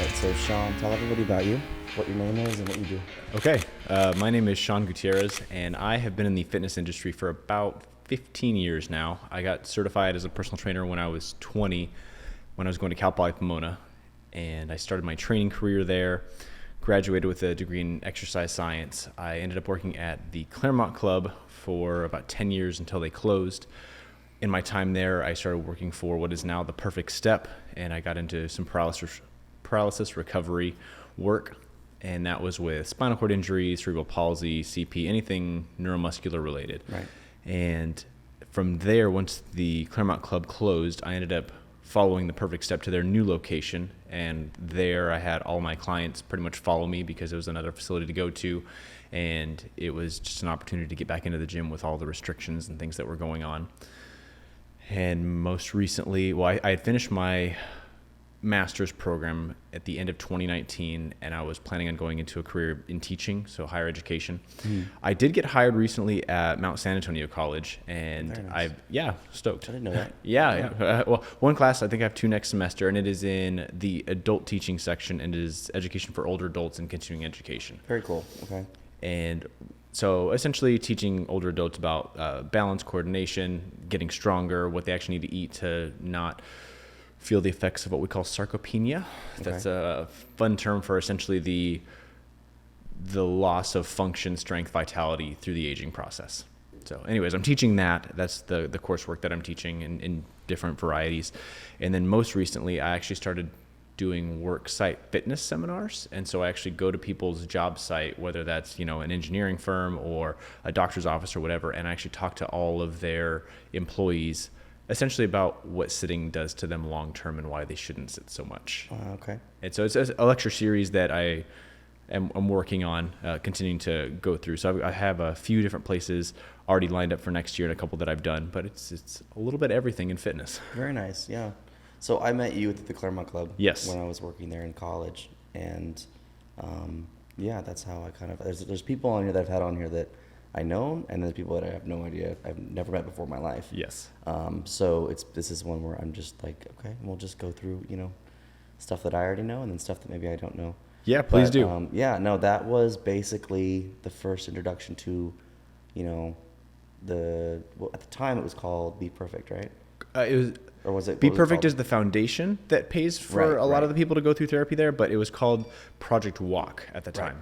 right, so Shawn, tell everybody about you, what your name is, and what you do. Okay, my name is Shawn Gutierrez, and I have been in the fitness industry for about 15 years now. I got certified as a personal trainer when I was 20, when I was going to Cal Poly Pomona, and I started my training career there, graduated with a degree in exercise science. I ended up working at the Claremont Club for about 10 years until they closed. In my time there, I started working for what is now the Perfect Step, and I got into some paralysis recovery work, and that was with spinal cord injury, cerebral palsy, CP, anything neuromuscular related. Right. And from there, once the Claremont Club closed, I ended up following the Perfect Step to their new location, and there I had all my clients pretty much follow me because it was another facility to go to, and it was just an opportunity to get back into the gym with all the restrictions and things that were going on. And most recently, I had finished my master's program at the end of 2019, and I was planning on going into a career in teaching, so higher education. I did get hired recently at Mount San Antonio College, and Very nice. Stoked. I didn't know that. Yeah. Well, one class, I think I have two next semester, and it is in the adult teaching section, and it is education for older adults and continuing education. Very cool. Okay. And so essentially teaching older adults about balance, coordination, getting stronger, what they actually need to eat to not feel the effects of what we call sarcopenia. Okay. That's a fun term for essentially the loss of function, strength, vitality through the aging process. So anyways, I'm teaching that. That's the coursework that I'm teaching in different varieties. And then most recently, I actually started doing work site fitness seminars. And so I actually go to people's job site, whether that's, an engineering firm or a doctor's office or whatever, and I actually talk to all of their employees essentially about what sitting does to them long term and why they shouldn't sit so much. Okay. And so it's a lecture series that I'm working on, continuing to go through. So I have a few different places already lined up for next year and a couple that I've done, but it's a little bit everything in fitness. Very nice. Yeah. So I met you at the Claremont Club. Yes. When I was working there in college, and that's how I kind of there's people on here that I've had on here that I know, and there's people that I have no idea, I've never met before in my life. Yes. So this is one where I'm just like, okay, we'll just go through stuff that I already know, and then stuff that maybe I don't know. Yeah, please do. That was basically the first introduction to, at the time it was called Be Perfect, right? It was. Or was it? Be Perfect is the foundation that pays for a lot of the people to go through therapy there, but it was called Project Walk at the time.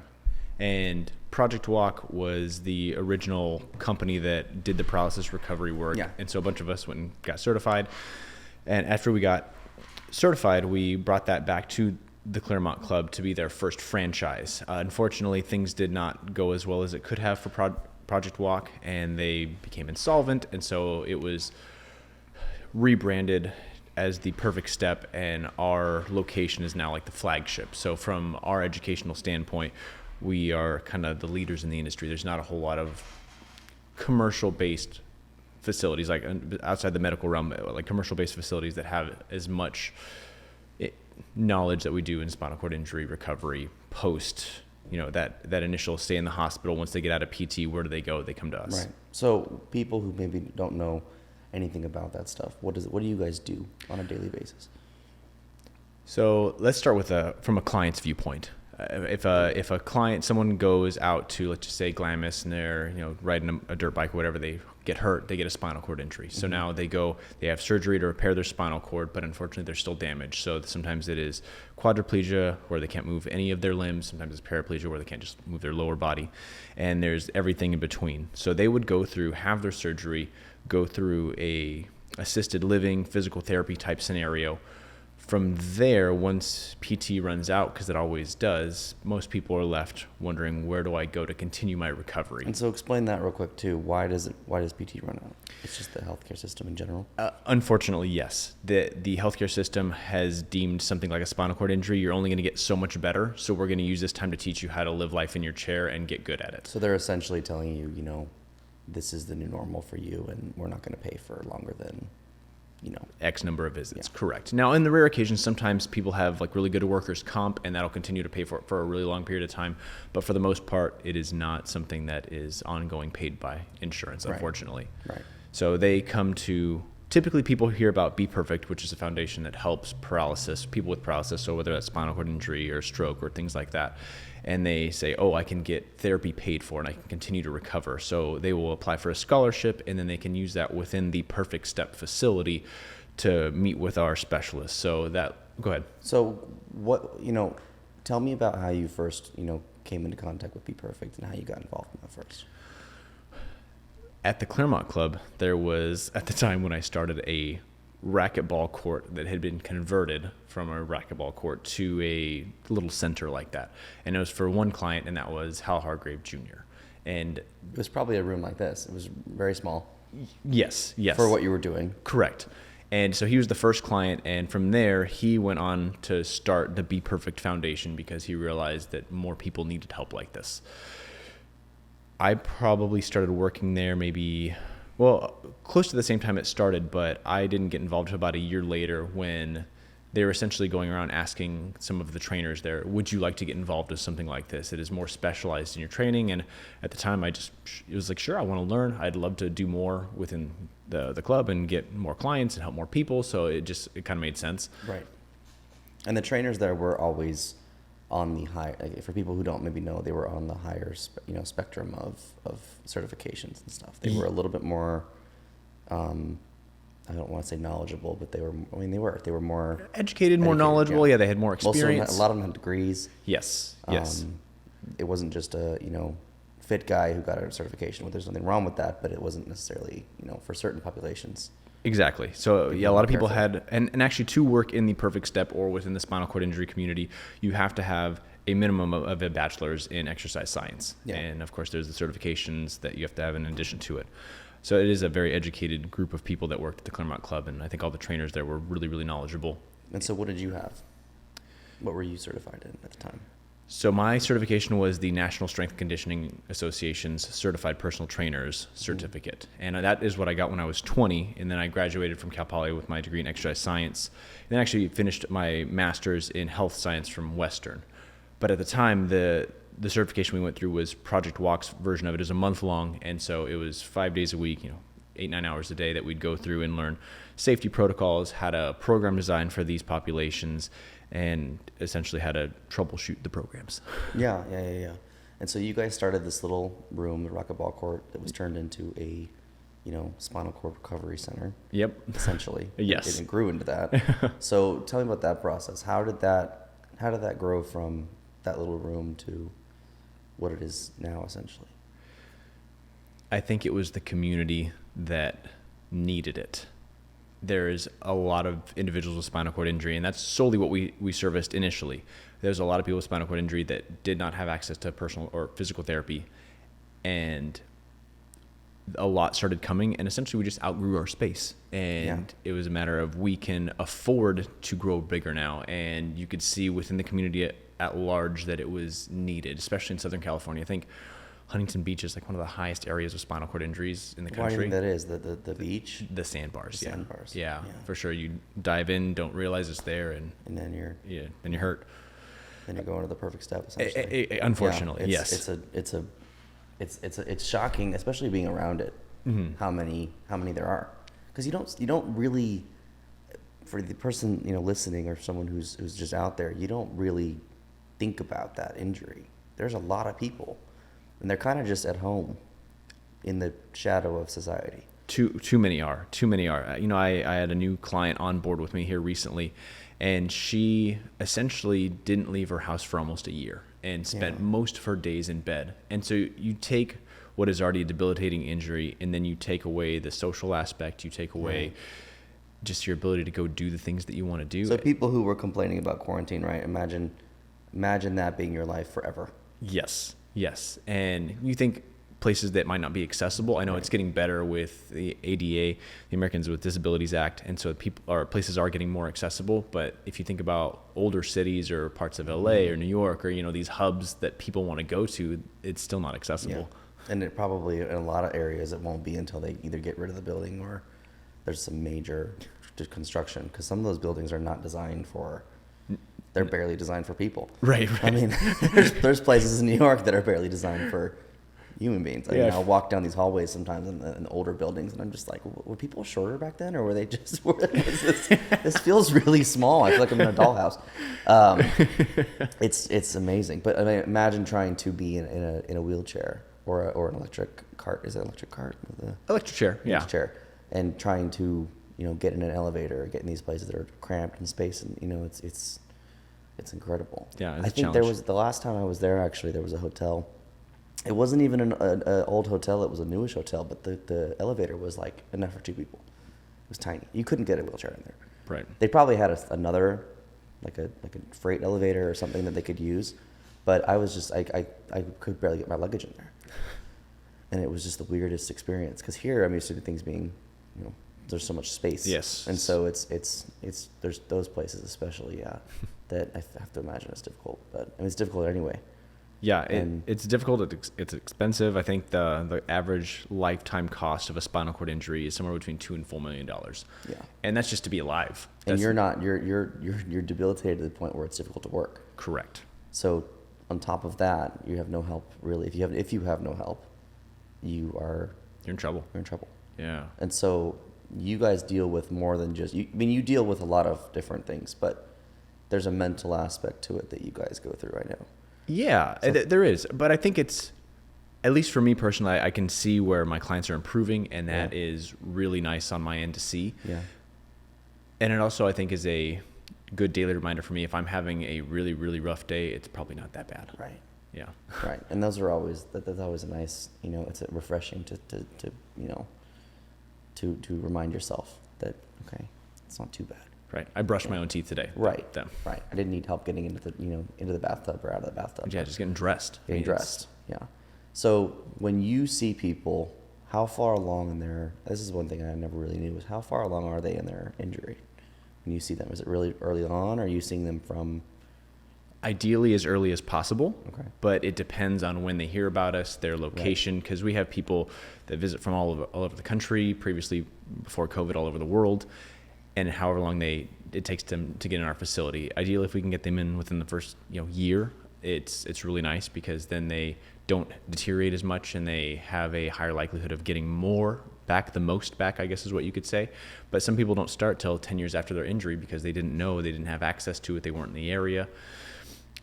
And Project Walk was the original company that did the paralysis recovery work. Yeah. And so a bunch of us went and got certified. And after we got certified, we brought that back to the Claremont Club to be their first franchise. Unfortunately, things did not go as well as it could have for Project Walk, and they became insolvent. And so it was rebranded as the Perfect Step, and our location is now like the flagship. So from our educational standpoint, we are kind of the leaders in the industry. There's not a whole lot of commercial-based facilities, like outside the medical realm, like commercial-based facilities that have as much knowledge that we do in spinal cord injury recovery post, that initial stay in the hospital. Once they get out of PT, where do they go? They come to us. Right. So people who maybe don't know anything about that stuff, what do you guys do on a daily basis? So let's start with from a client's viewpoint. If a client, someone goes out to, let's just say, Glamis, and they're riding a dirt bike or whatever, they get hurt, they get a spinal cord injury. So now they have surgery to repair their spinal cord, but unfortunately they're still damaged. So sometimes it is quadriplegia, where they can't move any of their limbs. Sometimes it's paraplegia, where they can't just move their lower body, and there's everything in between. So they would have their surgery, go through a assisted living, physical therapy type scenario. From there, once PT runs out, because it always does, most people are left wondering, where do I go to continue my recovery? And so explain that real quick too. Why does PT run out? It's just the healthcare system in general? Unfortunately, yes. The healthcare system has deemed something like a spinal cord injury, you're only going to get so much better, so we're going to use this time to teach you how to live life in your chair and get good at it. So they're essentially telling you, this is the new normal for you, and we're not going to pay for longer than X number of visits. Yeah. Correct. Now, in the rare occasions, sometimes people have like really good workers' comp, and that'll continue to pay for it for a really long period of time. But for the most part, it is not something that is ongoing paid by insurance, unfortunately. Right. So they come to typically people hear about Be Perfect, which is a foundation that helps people with paralysis, so whether that's spinal cord injury or stroke or things like that. And they say, oh, I can get therapy paid for and I can continue to recover. So they will apply for a scholarship, and then they can use that within the Perfect Step facility to meet with our specialists. So go ahead. So tell me about how you first, came into contact with Be Perfect and how you got involved in that first. At the Claremont Club, there was, at the time when I started, a racquetball court that had been converted from a racquetball court to a little center like that. And it was for one client, and that was Hal Hargrave Jr. And it was probably a room like this. It was very small. Yes. For what you were doing. Correct. And so he was the first client, and from there, he went on to start the Be Perfect Foundation because he realized that more people needed help like this. I probably started working there close to the same time it started, but I didn't get involved until about a year later when they were essentially going around asking some of the trainers there, would you like to get involved with something like this? It is more specialized in your training. And at the time, it was like, sure, I want to learn. I'd love to do more within the club and get more clients and help more people. So it kind of made sense. Right. And the trainers there were always on the high, for people who don't maybe know, they were on the higher, spectrum of certifications and stuff. They were a little bit more, I don't want to say knowledgeable, but they were more educated, more knowledgeable. Yeah, they had more experience. A lot of them had degrees. Yes. It wasn't just a, fit guy who got a certification. Well, there's nothing wrong with that, but it wasn't necessarily, for certain populations. Exactly. So yeah, a lot of people had, and actually to work in the Perfect Step or within the spinal cord injury community, you have to have a minimum of a bachelor's in exercise science. Yeah. And of course there's the certifications that you have to have in addition to it. So it is a very educated group of people that worked at the Claremont Club, and I think all the trainers there were really, really knowledgeable. And so what did you have? What were you certified in at the time? So my certification was the National Strength Conditioning Association's Certified Personal Trainers Certificate. And that is what I got when I was 20. And then I graduated from Cal Poly with my degree in exercise science. And then actually finished my master's in health science from Western. But at the time, the certification we went through was Project Walk's version of it. It was a month long. And so it was 5 days a week, 8-9 hours a day that we'd go through and learn safety protocols, how to program design for these populations, and essentially how to troubleshoot the programs. Yeah. And so you guys started this little room, the racquetball court, that was turned into a, spinal cord recovery center. Yep. Essentially. Yes. It grew into that. So tell me about that process. How did that grow from that little room to what it is now, essentially? I think it was the community that needed it. There's a lot of individuals with spinal cord injury, and that's solely what we serviced initially. There's a lot of people with spinal cord injury that did not have access to personal or physical therapy, and a lot started coming, and essentially we just outgrew our space. And It was a matter of we can afford to grow bigger now, and you could see within the community at large that it was needed, especially in Southern California. I think Huntington Beach is like one of the highest areas of spinal cord injuries in the country. Why do you think that is? The beach? The sandbars, the sandbars. Yeah, for sure. You dive in, don't realize it's there, and then you're hurt. Then you're going to the Perfect Step, essentially. Unfortunately, yes. It's shocking, especially being around it, how many there are, because you don't really, for the person listening or someone who's just out there, you don't really think about that injury. There's a lot of people. And they're kind of just at home in the shadow of society. Too many are. I had a new client on board with me here recently, and she essentially didn't leave her house for almost a year and spent most of her days in bed. And so you take what is already a debilitating injury, and then you take away the social aspect, you take away just your ability to go do the things that you want to do. So people who were complaining about quarantine, right? Imagine that being your life forever. Yes, and you think places that might not be accessible. I know it's getting better with the ADA, the Americans with Disabilities Act, and so places are getting more accessible. But if you think about older cities or parts of LA or New York or these hubs that people want to go to, it's still not accessible. Yeah. And it probably in a lot of areas it won't be until they either get rid of the building or there's some major construction, because some of those buildings are not designed for. They're barely designed for people. Right. I mean, there's places in New York that are barely designed for, human beings. I Yeah. mean, I'll walk down these hallways sometimes in older buildings, and I'm just like, were people shorter back then, or were they just? This feels really small. I feel like I'm in a dollhouse. It's amazing. But I mean, imagine trying to be in a wheelchair or an electric cart. Is it electric cart? Electric chair. Yeah. Electric chair, and trying to get in an elevator, get in these places that are cramped in space, and it's incredible. Yeah, it's I a think challenge. the last time I was there, actually, there was a hotel. It wasn't even an old hotel. It was a newish hotel, but the elevator was like enough for 2 people. It was tiny. You couldn't get a wheelchair in there. Right. They probably had another, like a freight elevator or something that they could use, but I was just I could barely get my luggage in there, and it was just the weirdest experience. Because here I'm used to things being, there's so much space. Yes. And so it's there's those places especially, that I have to imagine it's difficult. But I mean, it's difficult anyway. Yeah, And- it's difficult. It's expensive. I think the average lifetime cost of a spinal cord injury is somewhere between $2 and $4 million. Yeah. And that's just to be alive. And That's you're debilitated to the point where it's difficult to work. correct. So on top of that, you have no help really. If you have no help, you're You're in trouble. in trouble. Yeah. And so you guys deal with more than just you deal with a lot of different things, but there's a mental aspect to it that you guys go through, I know. Yeah, there is. But I think it's, at least for me personally, I can see where my clients are improving, and that is really nice on my end to see. Yeah. And it also, I think, is a good daily reminder for me. If I'm having a really, really rough day, it's probably not that bad. Right. Yeah. Right. And those are always that's always a nice, it's refreshing to remind yourself that it's not too bad. Right. I brushed my own teeth today. Right. Them. Right. I didn't need help getting into the bathtub or out of the bathtub. Yeah, just getting dressed. Getting dressed. Yeah. So when you see people, how far along in this is one thing I never really knew, was how far along are they in their injury? When you see them, is it really early on, or are you seeing them from? Ideally as early as possible. Okay. But it depends on when they hear about us, their location, because we have people that visit from all over the country, previously before COVID, all over the world, and however long it takes them to get in our facility. Ideally, if we can get them in within the first year, it's really nice, because then they don't deteriorate as much and they have a higher likelihood of getting more back, the most back, I guess is what you could say. But some people don't start till 10 years after their injury because they didn't know, they didn't have access to it, they weren't in the area.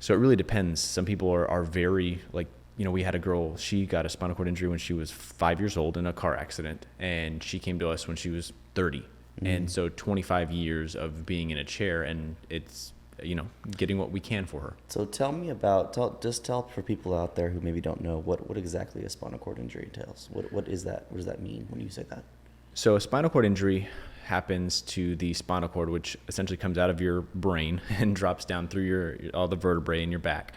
So it really depends. Some people are very, we had a girl, she got a spinal cord injury when she was 5 years old in a car accident, and she came to us when she was 30. Mm-hmm. And so 25 years of being in a chair, and it's, getting what we can for her. So tell for people out there who maybe don't know what exactly a spinal cord injury entails. What is that? What does that mean when you say that? So a spinal cord injury happens to the spinal cord, which essentially comes out of your brain and drops down through all the vertebrae in your back.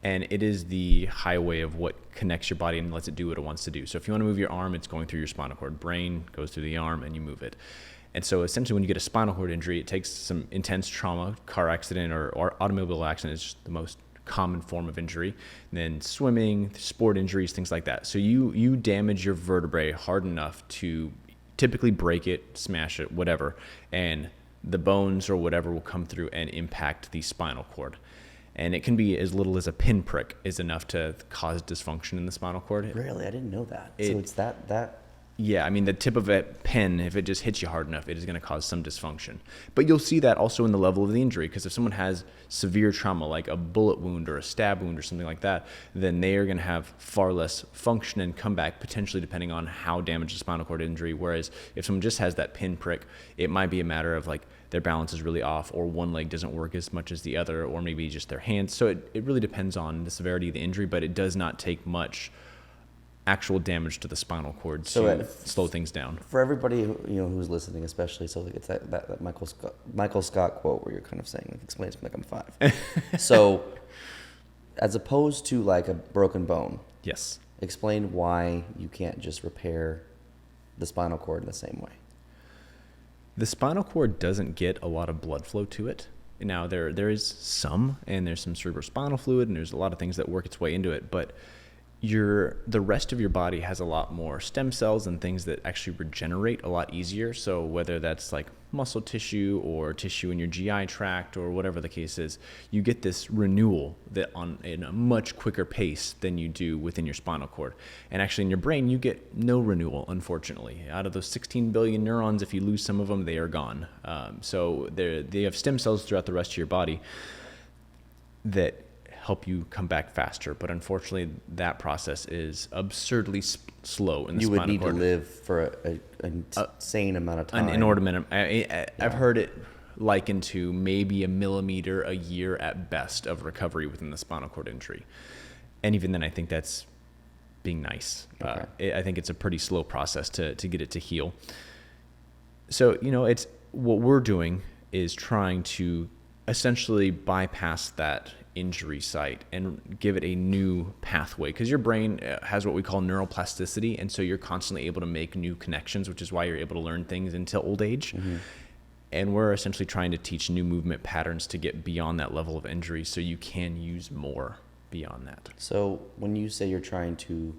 And it is the highway of what connects your body and lets it do what it wants to do. So if you want to move your arm, it's going through your spinal cord. Brain goes through the arm and you move it. And so essentially when you get a spinal cord injury, it takes some intense trauma, car accident or automobile accident is just the most common form of injury. And then swimming, sport injuries, things like that. So you damage your vertebrae hard enough to typically break it, smash it, whatever. And the bones or whatever will come through and impact the spinal cord. And it can be as little as a pinprick is enough to cause dysfunction in the spinal cord. Really? I didn't know that. So it's that. Yeah, I mean, the tip of a pen, if it just hits you hard enough, it is going to cause some dysfunction. But you'll see that also in the level of the injury, because if someone has severe trauma, like a bullet wound or a stab wound or something like that, then they are going to have far less function and comeback, potentially depending on how damaged the spinal cord injury. Whereas if someone just has that pinprick, it might be a matter of their balance is really off, or one leg doesn't work as much as the other, or maybe just their hands. So it really depends on the severity of the injury, but it does not take much actual damage to the spinal cord to slow things down. For everybody who's listening, especially, so it's that Michael Scott quote where you're kind of saying, explain it to me like I'm 5. So as opposed to a broken bone, Yes. explain why you can't just repair the spinal cord in the same way. The spinal cord doesn't get a lot of blood flow to it. Now there is some, and there's some cerebrospinal fluid, and there's a lot of things that work its way into it, but the rest of your body has a lot more stem cells and things that actually regenerate a lot easier. So whether that's like muscle tissue or tissue in your GI tract or whatever the case is, you get this renewal that in a much quicker pace than you do within your spinal cord. And actually in your brain, you get no renewal, unfortunately. Out of those 16 billion neurons, if you lose some of them, they are gone. So they have stem cells throughout the rest of your body that help you come back faster, but unfortunately that process is absurdly slow in the spinal cord. You would need to live for an insane amount of time. An inordinate. I've heard it likened to maybe a millimeter a year at best of recovery within the spinal cord injury, and even then I think that's being nice. Okay. I think it's a pretty slow process to get it to heal. So it's what we're doing is trying to essentially bypass that injury site and give it a new pathway, because your brain has what we call neuroplasticity, and so you're constantly able to make new connections, which is why you're able to learn things until old age. Mm-hmm. And we're essentially trying to teach new movement patterns to get beyond that level of injury so you can use more beyond that. So when you say you're trying to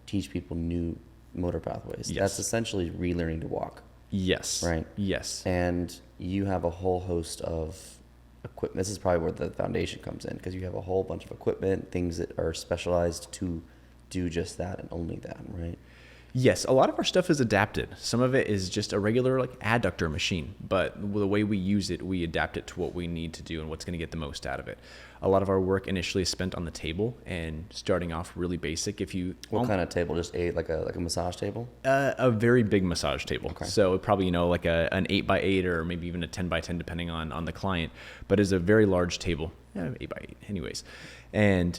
teach people new motor pathways, yes, that's essentially relearning to walk. Yes. Right? Yes. And you have a whole host of equipment. This is probably where the foundation comes in, because you have a whole bunch of equipment, things that are specialized to do just that and only that, right? Yes, a lot of our stuff is adapted. Some of it is just a regular adductor machine, but the way we use it, we adapt it to what we need to do and what's going to get the most out of it. A lot of our work initially is spent on the table and starting off really basic. What kind of table? Just like a massage table? A very big massage table. Okay. So probably like an 8x8 or maybe even a 10x10 depending on the client, but it's a very large table. 8x8 anyways. And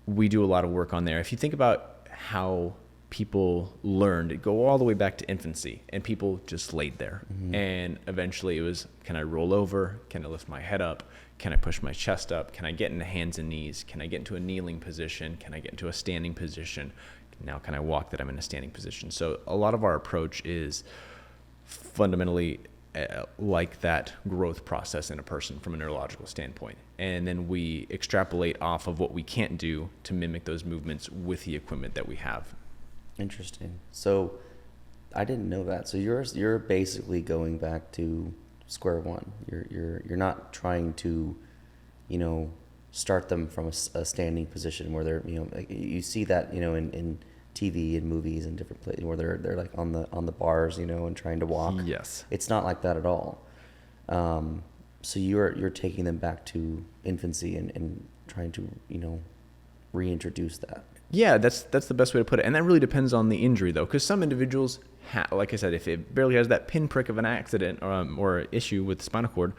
we do a lot of work on there. If you think about how people learned, it go all the way back to infancy, and people just laid there. Mm-hmm. And eventually it was, can I roll over? Can I lift my head up? Can I push my chest up? Can I get into hands and knees? Can I get into a kneeling position? Can I get into a standing position? Now can I walk that I'm in a standing position? So a lot of our approach is fundamentally like that growth process in a person from a neurological standpoint. And then we extrapolate off of what we can't do to mimic those movements with the equipment that we have. Interesting. So I didn't know that. So you're basically going back to square one. You're not trying to, start them from a standing position where they're, like you see that, in TV and movies and different places where they're like on the bars, and trying to walk. Yes. It's not like that at all. So you're taking them back to infancy and trying to, reintroduce that. Yeah, that's the best way to put it. And that really depends on the injury, though, because some individuals, like I said, if it barely has that pinprick of an accident or issue with the spinal cord,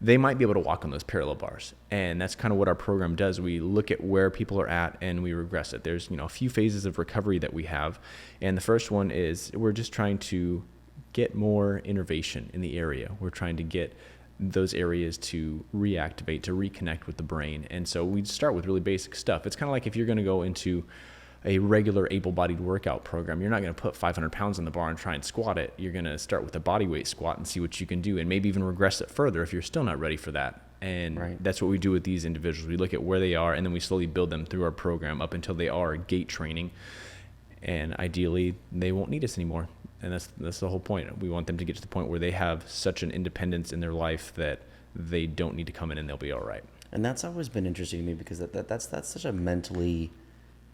they might be able to walk on those parallel bars. And that's kind of what our program does. We look at where people are at and we regress it. There's a few phases of recovery that we have. And the first one is we're just trying to get more innervation in the area. We're trying to get those areas to reactivate, to reconnect with the brain. And so we start with really basic stuff. It's kind of like if you're going to go into a regular able-bodied workout program, you're not going to put 500 pounds on the bar and try and squat it. You're going to start with a body weight squat and see what you can do, and maybe even regress it further if you're still not ready for that. And right. That's what we do with these individuals. We look at where they are, and then we slowly build them through our program up until they are gait training. And ideally, they won't need us anymore. And that's the whole point. We want them to get to the point where they have such an independence in their life that they don't need to come in and they'll be all right. And that's always been interesting to me, because that's such a mentally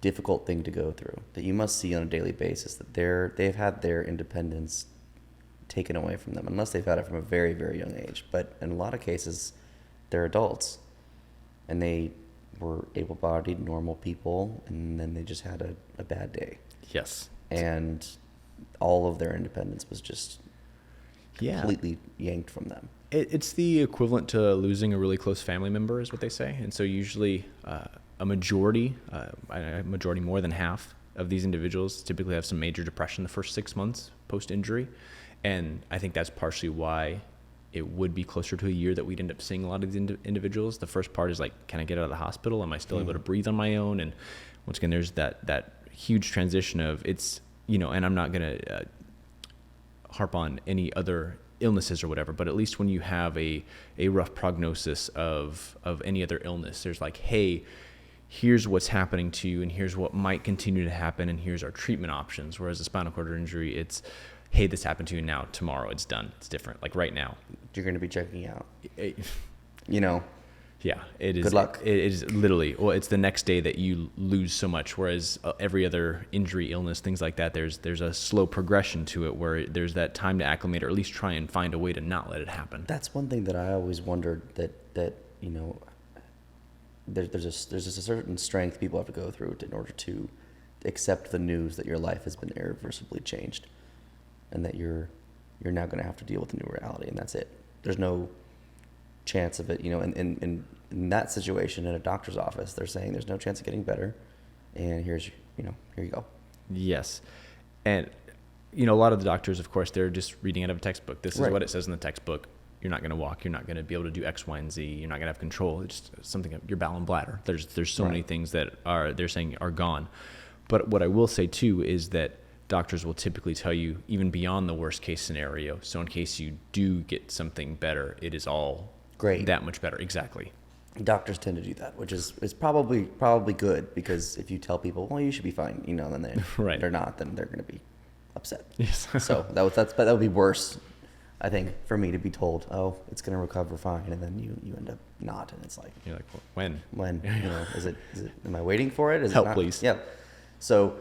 difficult thing to go through, that you must see on a daily basis, that they've had their independence taken away from them, unless they've had it from a very, very young age. But in a lot of cases, they're adults and they were able-bodied, normal people, and then they just had a bad day. Yes. And all of their independence was just completely yanked from them. It's the equivalent to losing a really close family member, is what they say. And so usually a majority more than half of these individuals typically have some major depression the first 6 months post-injury. And I think that's partially why it would be closer to a year that we'd end up seeing a lot of these individuals. The first part is like, can I get out of the hospital? Am I still able to breathe on my own? And once again, there's that huge transition of it's, and I'm not going to harp on any other illnesses or whatever, but at least when you have a rough prognosis of any other illness, there's like, hey, here's what's happening to you and here's what might continue to happen and here's our treatment options. Whereas a spinal cord injury, it's, hey, this happened to you now, tomorrow it's done. It's different. Like right now. You're going to be checking out. You know. Yeah, it is. Good luck. It is literally, well, it's the next day that you lose so much. Whereas every other injury, illness, things like that, there's a slow progression to it where there's that time to acclimate or at least try and find a way to not let it happen. That's one thing that I always wondered that you know, there's just a certain strength people have to go through in order to accept the news that your life has been irreversibly changed, and that you're now going to have to deal with the new reality, and that's it. There's no chance of it, you know, in that situation in a doctor's office, they're saying there's no chance of getting better, and here you go. Yes. And you know, a lot of the doctors, of course, they're just reading out of a textbook. This is Right. what it says in the textbook. You're not going to walk, you're not going to be able to do X, Y, and Z, you're not going to have control. It's just something, your bowel and bladder. There's so many things that they're saying are gone. But what I will say too is that doctors will typically tell you even beyond the worst case scenario. So in case you do get something better, it is all Great. that much better. Exactly. Doctors tend to do that, which is probably good, because if you tell people, well, you should be fine, you know, then they're not, then they're going to be upset. Yes. So that would be worse, I think, for me to be told, oh, it's going to recover fine, and then you end up not, and it's like, You're like, when? you know, is it am I waiting for it? Is Help, it not? please. Yeah. So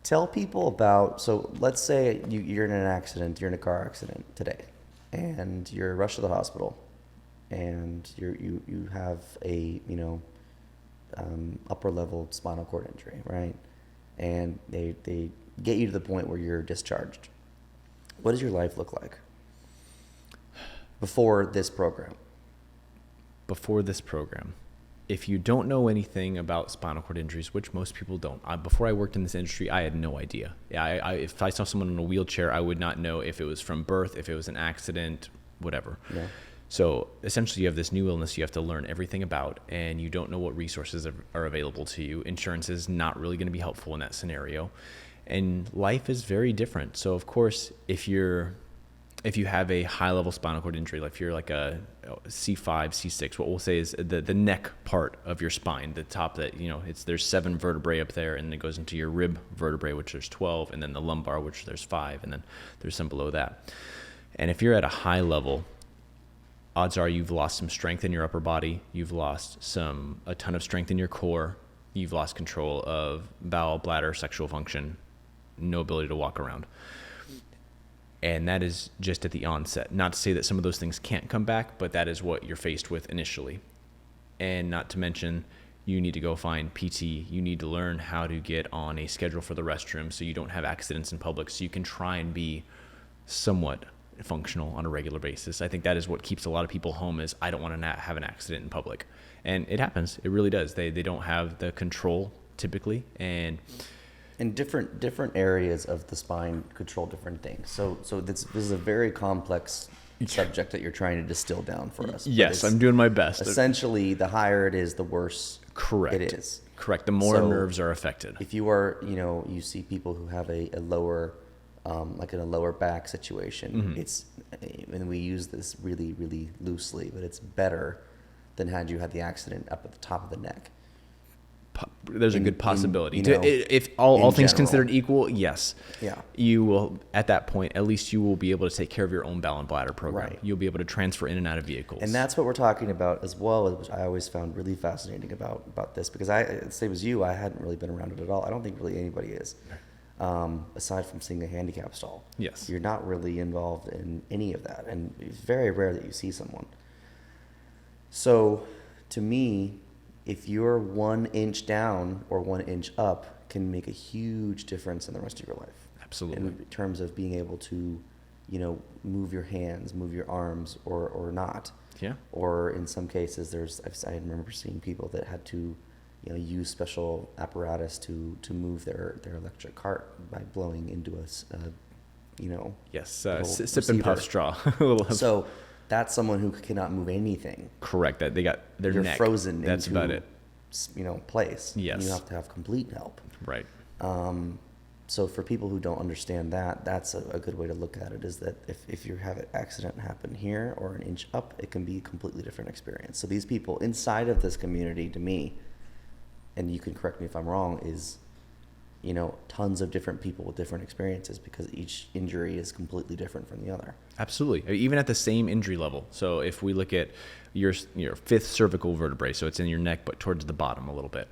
tell people about, so let's say you're in an accident, you're in a car accident today, and you're rushed to the hospital, and you have a, you know, upper level spinal cord injury, right? And they get you to the point where you're discharged. What does your life look like before this program? Before this program, if you don't know anything about spinal cord injuries, which most people don't, before I worked in this industry, I had no idea. If I saw someone in a wheelchair, I would not know if it was from birth, if it was an accident, whatever. Yeah. So essentially you have this new illness you have to learn everything about, and you don't know what resources are available to you. Insurance is not really going to be helpful in that scenario. And life is very different. So of course, if you have a high level spinal cord injury, like if you're like a C5, C6, what we'll say is the neck part of your spine, the top that, you know, there's 7 vertebrae up there, and it goes into your rib vertebrae, which there's 12, and then the lumbar, which there's 5, and then there's some below that. And if you're at a high level, odds are you've lost some strength in your upper body, you've lost a ton of strength in your core, you've lost control of bowel, bladder, sexual function, no ability to walk around. And that is just at the onset. Not to say that some of those things can't come back, but that is what you're faced with initially. And not to mention, you need to go find PT. You need to learn how to get on a schedule for the restroom so you don't have accidents in public, so you can try and be somewhat functional on a regular basis. I think that is what keeps a lot of people home, is I don't want to have an accident in public. And it happens. It really does. They don't have the control typically. And different areas of the spine control different things. So this is a very complex subject that you're trying to distill down for us. Yes, I'm doing my best. Essentially, the higher it is, the worse Correct. it is. Correct. The more nerves are affected. If you are, you know, you see people who have a lower, like in a lower back situation, it's, and we use this really, really loosely, but it's better than had you had the accident up at the top of the neck. There's a good possibility. You know, if all things general. considered equal, yes. Yeah. You will, at that point, at least you will be able to take care of your own bowel and bladder program. Right. You'll be able to transfer in and out of vehicles. And that's what we're talking about as well, which I always found really fascinating about this, because same as you, I hadn't really been around it at all. I don't think really anybody is, aside from seeing a handicap stall. Yes. You're not really involved in any of that, and it's very rare that you see someone. So, to me, if you're 1 inch down or 1 inch up, can make a huge difference in the rest of your life. Absolutely. In terms of being able to, you know, move your hands, move your arms, or not. Yeah. Or in some cases, I remember seeing people that had to, you know, use special apparatus to move their electric cart by blowing into you know. Yes. Sip Sip and puff straw. So that's someone who cannot move anything. Correct. That they got their You're neck frozen. That's into, about it. You know, place. Yes. And you have to have complete help. Right. So for people who don't understand that, that's a good way to look at it, is that if you have an accident happen here or 1 inch up, it can be a completely different experience. So these people inside of this community, to me, and you can correct me if I'm wrong, is, tons of different people with different experiences because each injury is completely different from the other. Absolutely. Even at the same injury level. So if we look at your fifth cervical vertebrae, so it's in your neck, but towards the bottom a little bit,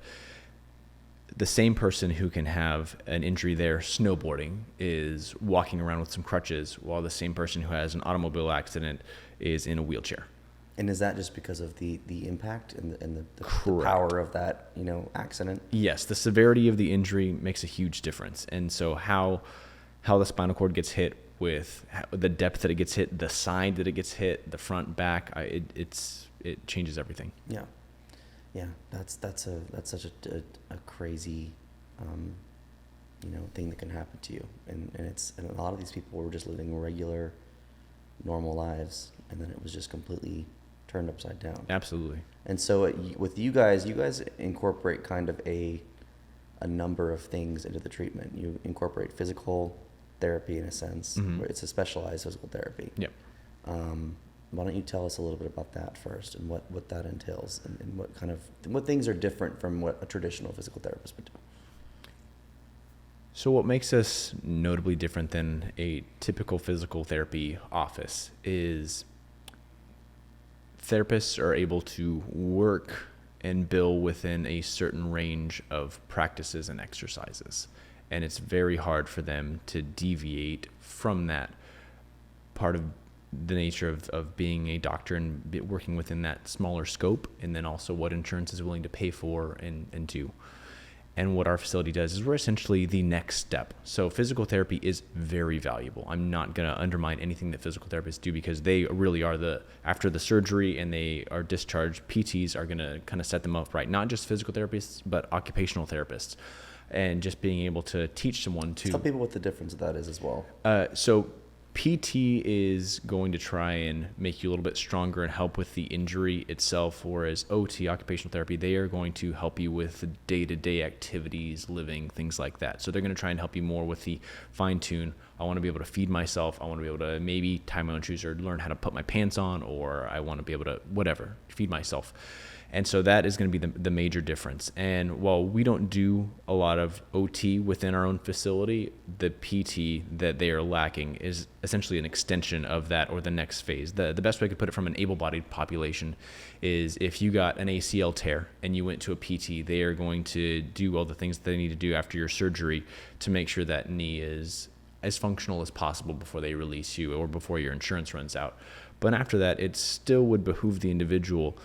the same person who can have an injury there snowboarding is walking around with some crutches, while the same person who has an automobile accident is in a wheelchair. And is that just because of the impact and the Correct. power of that, accident? Yes, the severity of the injury makes a huge difference. And so how the spinal cord gets hit, with the depth that it gets hit, the side that it gets hit, the front, back, it changes everything. Yeah. Yeah, that's such a crazy, thing that can happen to you, and a lot of these people were just living regular, normal lives, and then it was just completely turned upside down. Absolutely. And so with you guys incorporate kind of a number of things into the treatment. You incorporate physical therapy in a sense, where it's a specialized physical therapy. Yep. Why don't you tell us a little bit about that first, and what that entails, and what things are different from what a traditional physical therapist would do? So what makes us notably different than a typical physical therapy office is therapists are able to work and bill within a certain range of practices and exercises. And it's very hard for them to deviate from that part of the nature of being a doctor and working within that smaller scope, and then also what insurance is willing to pay for and do. And what our facility does is we're essentially the next step. So physical therapy is very valuable. I'm not going to undermine anything that physical therapists do, because they really are after the surgery and they are discharged, PTs are going to kind of set them up right. Not just physical therapists, but occupational therapists. And just being able to teach someone to... Tell people what the difference of that is as well. So PT is going to try and make you a little bit stronger and help with the injury itself, whereas OT, occupational therapy, they are going to help you with the day-to-day activities, living, things like that. So they're going to try and help you more with the fine-tune. I want to be able to feed myself. I want to be able to maybe tie my own shoes or learn how to put my pants on, or I want to be able to, whatever, feed myself. And so that is going to be the major difference. And while we don't do a lot of OT within our own facility, the PT that they are lacking is essentially an extension of that, or the next phase. The best way I could put it from an able-bodied population is if you got an ACL tear and you went to a PT, they are going to do all the things that they need to do after your surgery to make sure that knee is as functional as possible before they release you or before your insurance runs out. But after that, it still would behoove the individual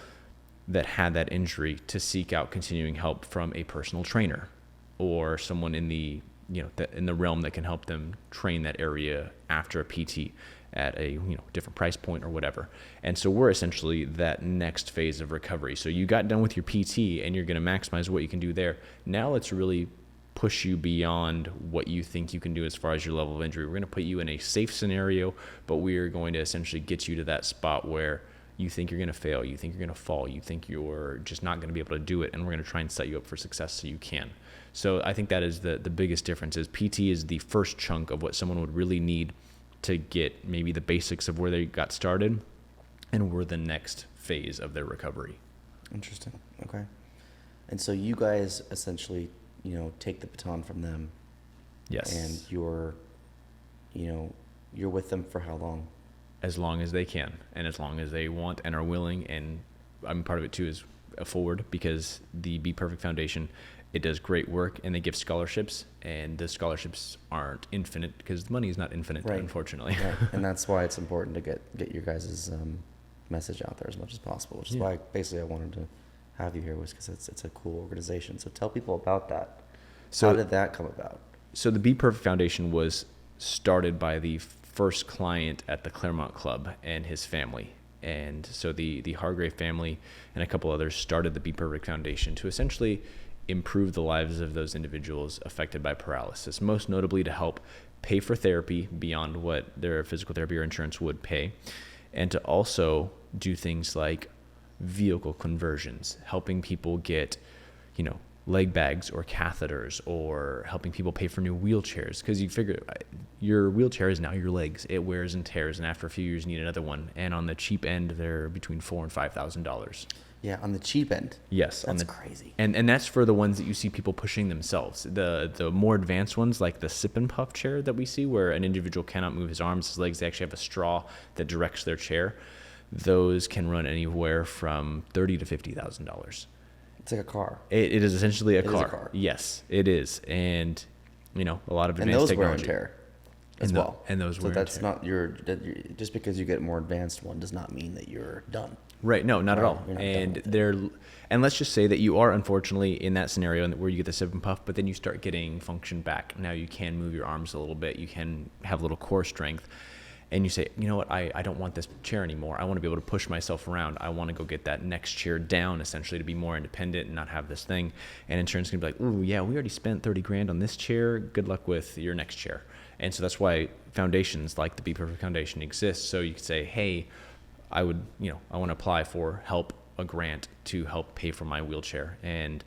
that had that injury to seek out continuing help from a personal trainer or someone in the in the realm that can help them train that area after a PT at a different price point or whatever. And so we're essentially that next phase of recovery. So you got done with your PT and you're going to maximize what you can do there. Now let's really push you beyond what you think you can do as far as your level of injury. We're going to put you in a safe scenario, but we are going to essentially get you to that spot where you think you're going to fail, you think you're going to fall, you think you're just not going to be able to do it, and we're going to try and set you up for success so you can. So I think that is the biggest difference. Is PT is the first chunk of what someone would really need to get maybe the basics of where they got started, and we're the next phase of their recovery. Interesting. Okay. And so you guys essentially, take the baton from them. Yes. And you're with them for how long? As long as they can, and as long as they want and are willing. And I'm part of it too, is forward, because the Be Perfect Foundation, it does great work, and they give scholarships, and the scholarships aren't infinite because the money is not infinite, right, unfortunately. Right. And that's why it's important to get your guys' message out there as much as possible, which is why basically I wanted to have you here, was because it's a cool organization. So tell people about that. So how did that come about? So the Be Perfect Foundation was started by the first client at the Claremont Club and his family. And so the Hargrave family and a couple others started the Be Perfect Foundation to essentially improve the lives of those individuals affected by paralysis, most notably to help pay for therapy beyond what their physical therapy or insurance would pay, and to also do things like vehicle conversions, helping people get, leg bags or catheters, or helping people pay for new wheelchairs. Because you figure your wheelchair is now your legs. It wears and tears, and after a few years you need another one. And on the cheap end, they're between $4,000 and $5,000. Yeah, on the cheap end. Yes, That's crazy. And that's for the ones that you see people pushing themselves. The more advanced ones, like the sip and puff chair that we see, where an individual cannot move his arms, his legs, they actually have a straw that directs their chair. Those can run anywhere from $30,000 to $50,000. It's like a car. It is essentially a It is car. a car. Yes, it is, and a lot of And advanced those wear and technology. tear as well. And those so wear and that's tear. not just because you get a more advanced one does not mean that you're done. Right. No, not at No, all. you're not done And with it. and let's just say that you are unfortunately in that scenario where you get the sip and puff, but then you start getting function back. Now you can move your arms a little bit. You can have a little core strength. And you say, you know what, I don't want this chair anymore. I want to be able to push myself around. I want to go get that next chair down, essentially, to be more independent and not have this thing. And insurance can be like, ooh, yeah, we already spent $30,000 on this chair. Good luck with your next chair. And so that's why foundations like the Be Perfect Foundation exist. So you could say, hey, I want to apply for a grant to help pay for my wheelchair, and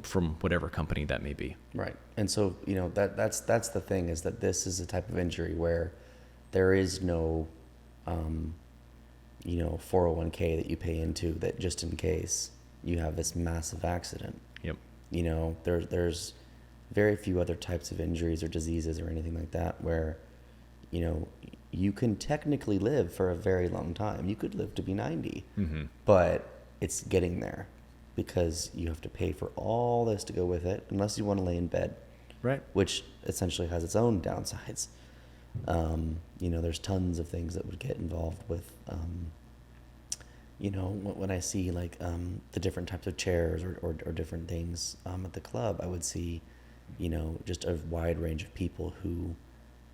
from whatever company that may be. Right. And so, that's the thing, is that this is a type of injury where there is no, 401k that you pay into that just in case you have this massive accident. Yep. There's very few other types of injuries or diseases or anything like that where, you can technically live for a very long time. You could live to be 90, but it's getting there because you have to pay for all this to go with it, unless you want to lay in bed. Right. Which essentially has its own downsides. There's tons of things that would get involved with, when I see like the different types of chairs or different things at the club, I would see, just a wide range of people who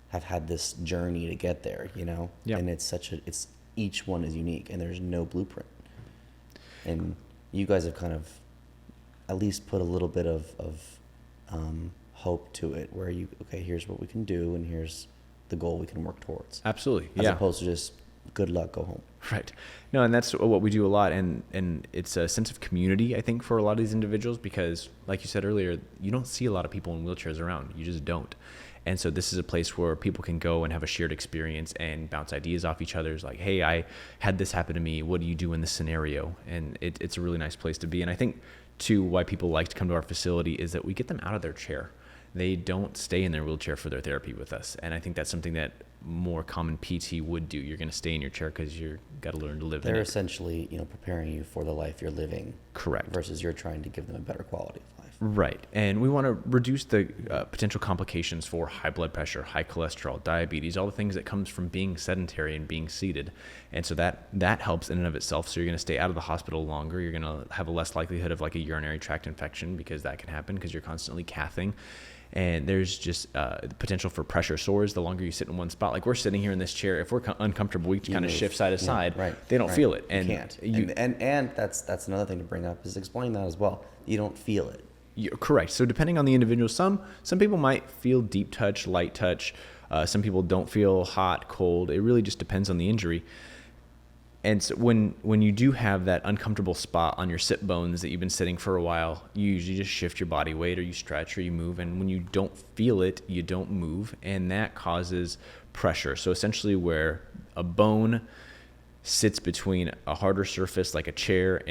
have had this journey to get there, Yeah. and it's each one is unique and there's no blueprint. And you guys have kind of at least put a little bit of hope to it, where here's what we can do and here's the goal we can work towards. Absolutely. As Yeah. opposed to just good luck, go home. Right. No, and that's what we do a lot, and it's a sense of community, I think, for a lot of these individuals, because like you said earlier, you don't see a lot of people in wheelchairs around. You just don't. And so this is a place where people can go and have a shared experience and bounce ideas off each other's, like, hey, I had this happen to me. What do you do in this scenario? And it's a really nice place to be. And I think, too, why people like to come to our facility is that we get them out of their chair. They don't stay in their wheelchair for their therapy with us. And I think that's something that more common PT would do. You're going to stay in your chair because you've got to learn to live in it. They're essentially, preparing you for the life you're living. Correct. Versus you're trying to give them a better quality of life. Right. And we want to reduce the potential complications for high blood pressure, high cholesterol, diabetes, all the things that comes from being sedentary and being seated. And so that helps in and of itself. So you're going to stay out of the hospital longer. You're going to have a less likelihood of like a urinary tract infection, because that can happen because you're constantly cathing. And there's just potential for pressure sores the longer you sit in one spot. Like we're sitting here in this chair. If we're uncomfortable, we can kind of shift side to side. Right. They don't feel it. And you can't. And that's another thing to bring up, is explain that as well. You don't feel it. You're correct. So depending on the individual, some people might feel deep touch, light touch. Some people don't feel hot, cold. It really just depends on the injury. And so when you do have that uncomfortable spot on your sit bones that you've been sitting for a while, you usually just shift your body weight, or you stretch, or you move. And when you don't feel it, you don't move, and that causes pressure. So essentially, where a bone sits between a harder surface like a chair,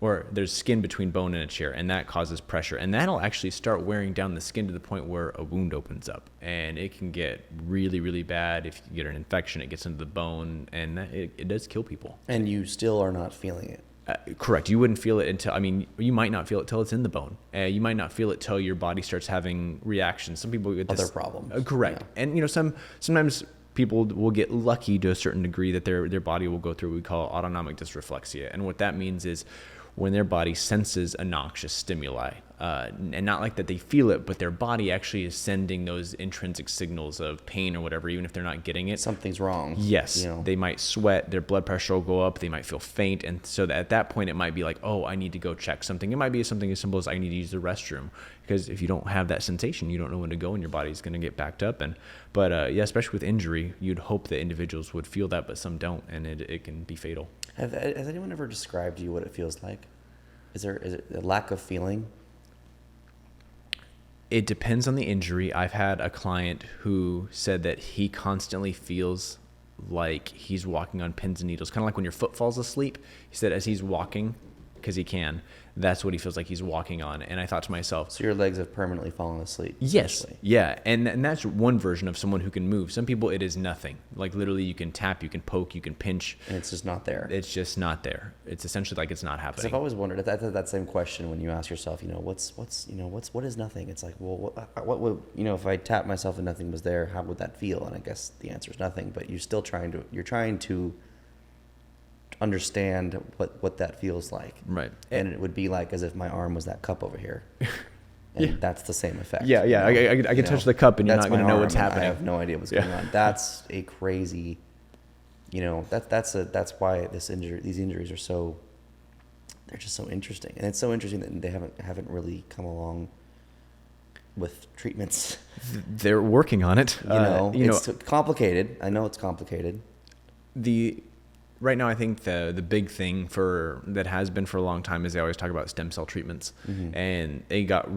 or there's skin between bone and a chair, and that causes pressure, and that'll actually start wearing down the skin to the point where a wound opens up, and it can get really, really bad. If you get an infection, it gets into the bone, and it does kill people. And you still are not feeling it. Correct. You wouldn't feel it until, you might not feel it till it's in the bone. You might not feel it till your body starts having reactions. Some people get this, other problems. Correct. Yeah. And sometimes people will get lucky to a certain degree that their body will go through what we call autonomic dysreflexia. And what that means is when their body senses a noxious stimuli, and not like that they feel it, but their body actually is sending those intrinsic signals of pain or whatever, even if they're not getting it. Something's wrong. Yes. They might sweat, their blood pressure will go up, they might feel faint. And so at that point, it might be like, oh, I need to go check something. It might be something as simple as I need to use the restroom. Because if you don't have that sensation, you don't know when to go, and your body's going to get backed up. But especially with injury, you'd hope that individuals would feel that, but some don't, and it can be fatal. Has anyone ever described to you what it feels like? Is it a lack of feeling? It depends on the injury. I've had a client who said that he constantly feels like he's walking on pins and needles, kind of like when your foot falls asleep. He said as he's walking, because he can. That's what he feels like he's walking on. And I thought to myself, So your legs have permanently fallen asleep. yes, essentially. yeah. And that's one version of someone who can move. Some people, it is nothing. Like literally you can tap, you can poke, you can pinch. And it's just not there. It's just not there. It's essentially like it's not Because happening. I've always wondered that same question when you ask yourself, what is nothing? It's like, well, what would, if I tapped myself and nothing was there, how would that feel? And I guess the answer is nothing, but you're trying to understand what that feels like. Right. And it would be like as if my arm was that cup over here. And that's the same effect. Yeah, yeah. I can touch the cup and you're not going to know what's happening. I have no idea what's going on. That's a crazy, that's why these injuries are so, they're just so interesting. And it's so interesting that they haven't really come along with treatments. They're working on it. It's complicated. I know it's complicated. Right now, I think the big thing that has been for a long time is they always talk about stem cell treatments, and it got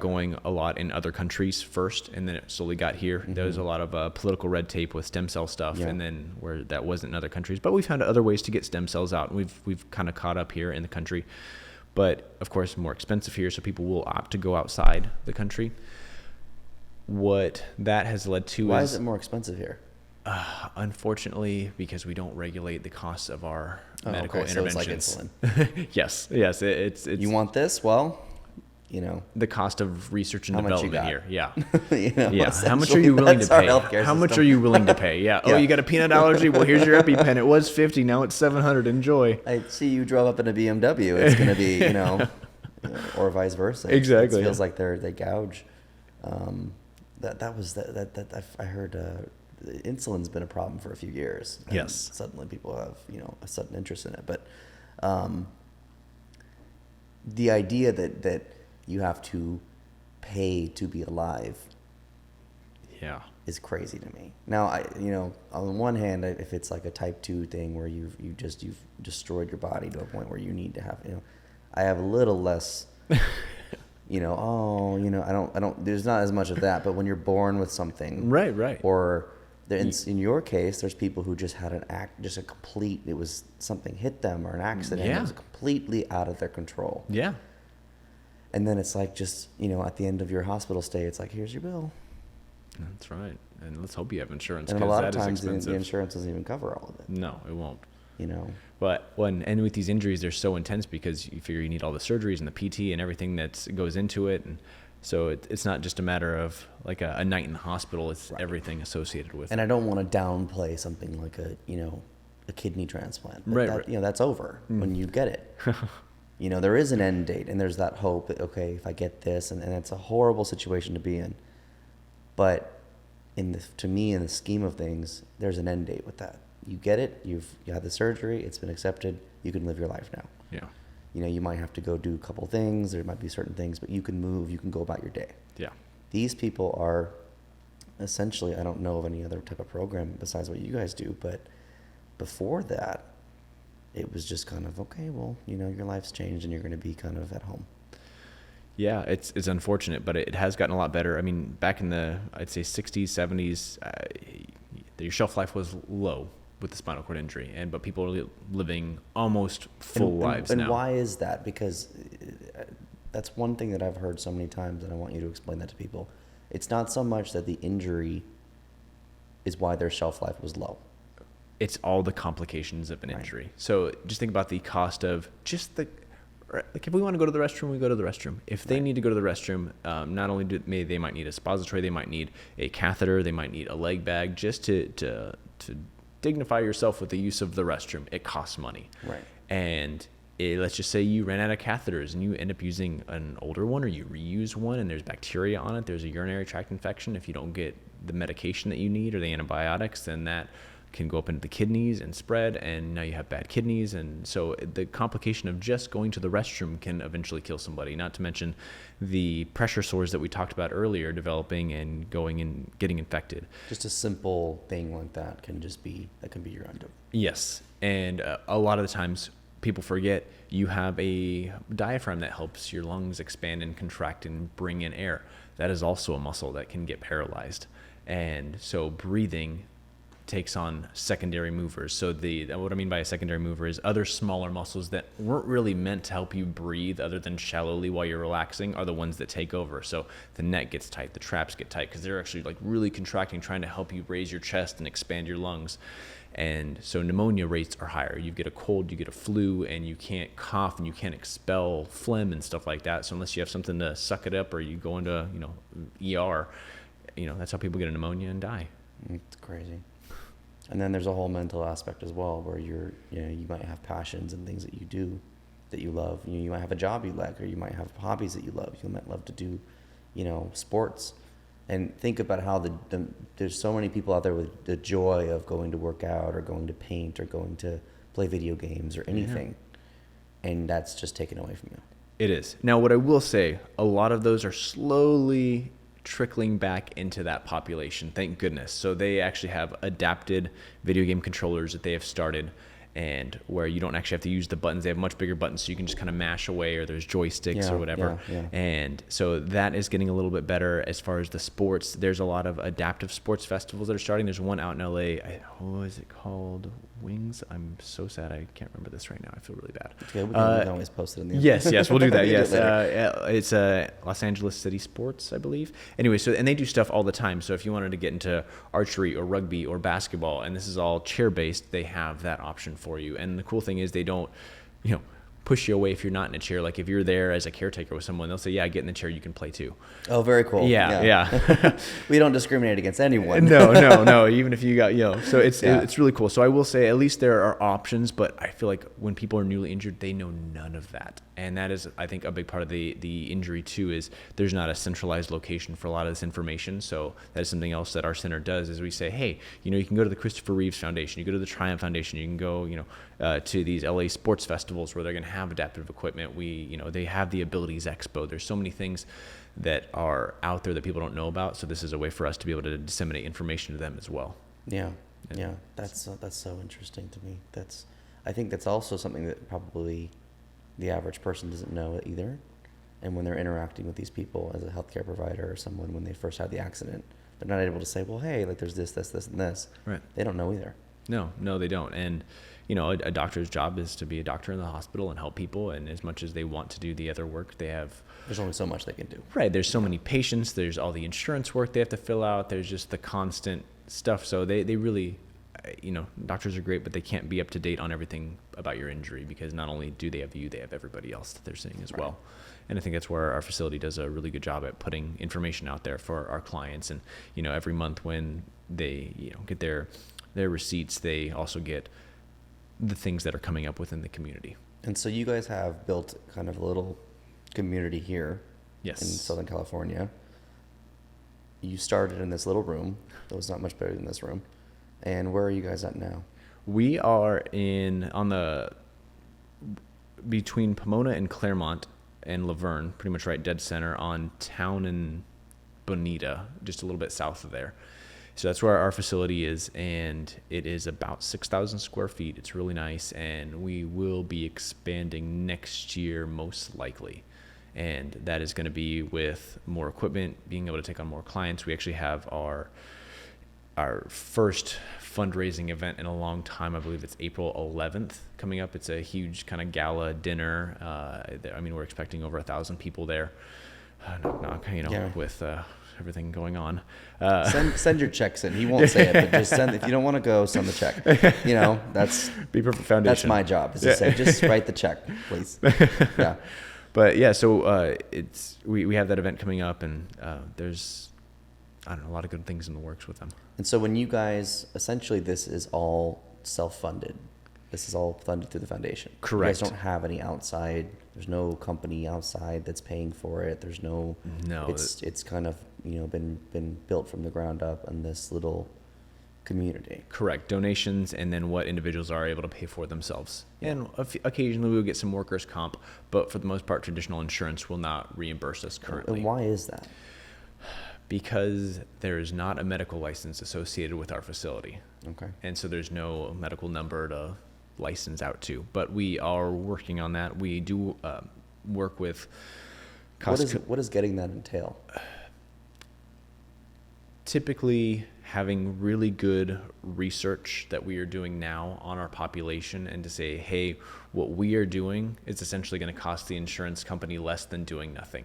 going a lot in other countries first, and then it slowly got here. There was a lot of political red tape with stem cell stuff, and then where that wasn't in other countries. But we found other ways to get stem cells out, and we've kind of caught up here in the country. But of course, more expensive here, so people will opt to go outside the country. What that has led to Why is it more expensive here? Unfortunately, because we don't regulate the costs of our medical interventions. So it's like insulin. yes, it's you want this? Well, the cost of research and how much you development here. got? Yeah. How much are you willing to pay? How much are you willing to pay? Yeah. Oh, you got a peanut allergy? Well, here's your EpiPen. It was $50, now it's $700. Enjoy. I see you drove up in a BMW. It's going to be, or vice versa. Exactly. It feels like they gouge. I heard. Insulin's been a problem for a few years. Yes. Suddenly people have, a sudden interest in it. But the idea that you have to pay to be alive is crazy to me. Now, on one hand, if it's like a type 2 thing where you've destroyed your body to a point where you need to have, I have a little less, I don't, there's not as much of that. But when you're born with something. Right. Or in your case, there's people who just had it was something hit them or an accident. Yeah. It was completely out of their control. Yeah. And then it's like just, at the end of your hospital stay, it's like, here's your bill. That's right. And let's hope you have insurance. And a lot of times the insurance doesn't even cover all of it. No, it won't. But and with these injuries, they're so intense because you figure you need all the surgeries and the PT and everything that goes into it. And so it's not just a matter of like a night in the hospital. It's everything associated with it. And I don't want to downplay something like a kidney transplant. But Right. That's over when you get it. There is an end date, and there's that hope that, okay, if I get this, and it's a horrible situation to be in. But to me, in the scheme of things, there's an end date with that. You get it, you had the surgery, it's been accepted, you can live your life now. Yeah. You might have to go do a couple things, there might be certain things, but you can move, you can go about your day. Yeah. These people are essentially, I don't know of any other type of program besides what you guys do, but before that, it was just kind of, okay, well, your life's changed and you're going to be kind of at home. Yeah, it's unfortunate, but it has gotten a lot better. I mean, back in I'd say 60s, 70s, your shelf life was low with the spinal cord injury, but people are living almost full lives now. And why is that? Because that's one thing that I've heard so many times, and I want you to explain that to people. It's not so much that the injury is why their shelf life was low. It's all the complications of an injury. So just think about the cost of just like if we want to go to the restroom, we go to the restroom. If they need to go to the restroom, not only they might need a suppository, they might need a catheter, they might need a leg bag just to dignify yourself with the use of the restroom. It costs money. Right. And let's just say you ran out of catheters and you end up using an older one, or you reuse one and there's bacteria on it. There's a urinary tract infection. If you don't get the medication that you need or the antibiotics, then that can go up into the kidneys and spread, and now you have bad kidneys. And so the complication of just going to the restroom can eventually kill somebody, not to mention the pressure sores that we talked about earlier developing and going and getting infected. Just a simple thing like that can be your end. Yes. And a lot of the times people forget you have a diaphragm that helps your lungs expand and contract and bring in air. That is also a muscle that can get paralyzed. And so breathing takes on secondary movers. So what I mean by a secondary mover is other smaller muscles that weren't really meant to help you breathe other than shallowly while you're relaxing are the ones that take over. So the neck gets tight, the traps get tight because they're actually like really contracting, trying to help you raise your chest and expand your lungs. And so pneumonia rates are higher. You get a cold, you get a flu, and you can't cough and you can't expel phlegm and stuff like that. So unless you have something to suck it up or you go into, ER, that's how people get a pneumonia and die. It's crazy. And then there's a whole mental aspect as well, where you might have passions and things that you do that you love. You might have a job you like, or you might have hobbies that you love. You might love to do, sports. And think about how there's so many people out there with the joy of going to work out or going to paint or going to play video games or anything. Yeah. And that's just taken away from you. It is. Now, what I will say, a lot of those are slowly trickling back into that population, thank goodness. So they actually have adapted video game controllers that they have started, and where you don't actually have to use the buttons. They have much bigger buttons, so you can just kind of mash away, or there's joysticks or whatever. Yeah. And so that is getting a little bit better. As far as the sports, there's a lot of adaptive sports festivals that are starting. There's one out in LA. What is it called? Wings? I'm so sad I can't remember this right now. I feel really bad. Okay, we can always post it in the Yes, we'll do that. Yes, it's Los Angeles City Sports, I believe. Anyway, and they do stuff all the time. So if you wanted to get into archery or rugby or basketball, and this is all chair-based, they have that option for you. And the cool thing is they don't, push you away if you're not in a chair. Like if you're there as a caretaker with someone, they'll say, yeah, get in the chair, you can play too. Oh, very cool. Yeah. We don't discriminate against anyone. No. Even if you got, so it's really cool. So I will say at least there are options, but I feel like when people are newly injured, they know none of that. And that is, I think, a big part of the injury too, is there's not a centralized location for a lot of this information. So that is something else that our center does, is we say, hey, you can go to the Christopher Reeves Foundation, you go to the Triumph Foundation, you can go, to these LA sports festivals where they're going to have adaptive equipment. They have the Abilities Expo. There's so many things that are out there that people don't know about. So this is a way for us to be able to disseminate information to them as well. Yeah. That's so interesting to me. I think that's also something that probably the average person doesn't know either. And when they're interacting with these people as a healthcare provider or someone, when they first had the accident, they're not able to say, well, hey, like there's this, and this. Right. They don't know either. No, they don't. And, a doctor's job is to be a doctor in the hospital and help people. And as much as they want to do the other work, there's only so much they can do. Right. There's so many patients. There's all the insurance work they have to fill out. There's just the constant stuff. So they really, doctors are great, but they can't be up to date on everything about your injury, because not only do they have you, they have everybody else that they're seeing as well. And I think that's where our facility does a really good job at putting information out there for our clients. And, every month when they, get their receipts, they also get the things that are coming up within the community. And so you guys have built kind of a little community here. Yes. In Southern California. You started in this little room that was not much better than this room. And where are you guys at now? We are between Pomona and Claremont and Laverne, pretty much right dead center on Town and Bonita, just a little bit south of there. So that's where our facility is, and it is about 6,000 square feet. It's really nice, and we will be expanding next year most likely. And that is going to be with more equipment, being able to take on more clients. We actually have our first fundraising event in a long time. I believe it's April 11th coming up. It's a huge kind of gala dinner. We're expecting over 1,000 people there. Knock, with everything going on. Send your checks in. He won't say it, but just send. If you don't want to go, send the check. That's Be Perfect Foundation. That's my job, is to say, just write the check, please. Yeah. But yeah, so we have that event coming up, and there's a lot of good things in the works with them. And so when you guys, essentially this is all self-funded. This is all funded through the foundation. Correct. You guys don't have any outside, there's no company outside that's paying for it. There's no, it's kind of, been built from the ground up in this little community. Correct. Donations, and then what individuals are able to pay for themselves. Yeah. And occasionally we'll get some workers' comp, but for the most part, traditional insurance will not reimburse us currently. And why is that? Because there is not a medical license associated with our facility. Okay. And so there's no medical number to license out to. But we are working on that. We do work with What does getting that entail? Typically having really good research that we are doing now on our population, and to say, hey, what we are doing is essentially going to cost the insurance company less than doing nothing.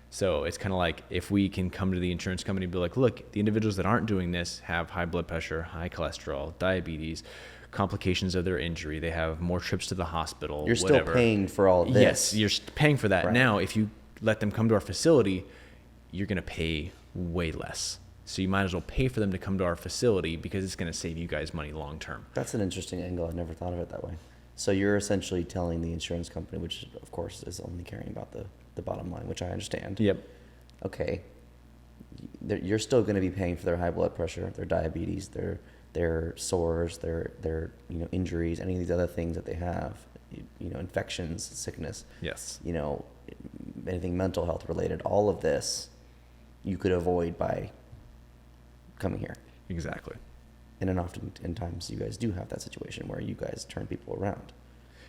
So it's kind of like, if we can come to the insurance company and be like, look, the individuals that aren't doing this have high blood pressure, high cholesterol, diabetes, complications of their injury, they have more trips to the hospital. You're still paying for all of this. Yes, you're paying for that. Right. Now, if you let them come to our facility, you're going to pay way less. So you might as well pay for them to come to our facility, because it's going to save you guys money long term. That's an interesting angle. I never thought of it that way. So you're essentially telling the insurance company, which of course is only caring about the bottom line, which I understand. Yep. Okay. You're still going to be paying for their high blood pressure, their diabetes, their sores, their injuries, any of these other things that they have, infections, sickness. Yes. Anything mental health related. All of this you could avoid by coming here. Exactly. And often in times you guys do have that situation where you guys turn people around.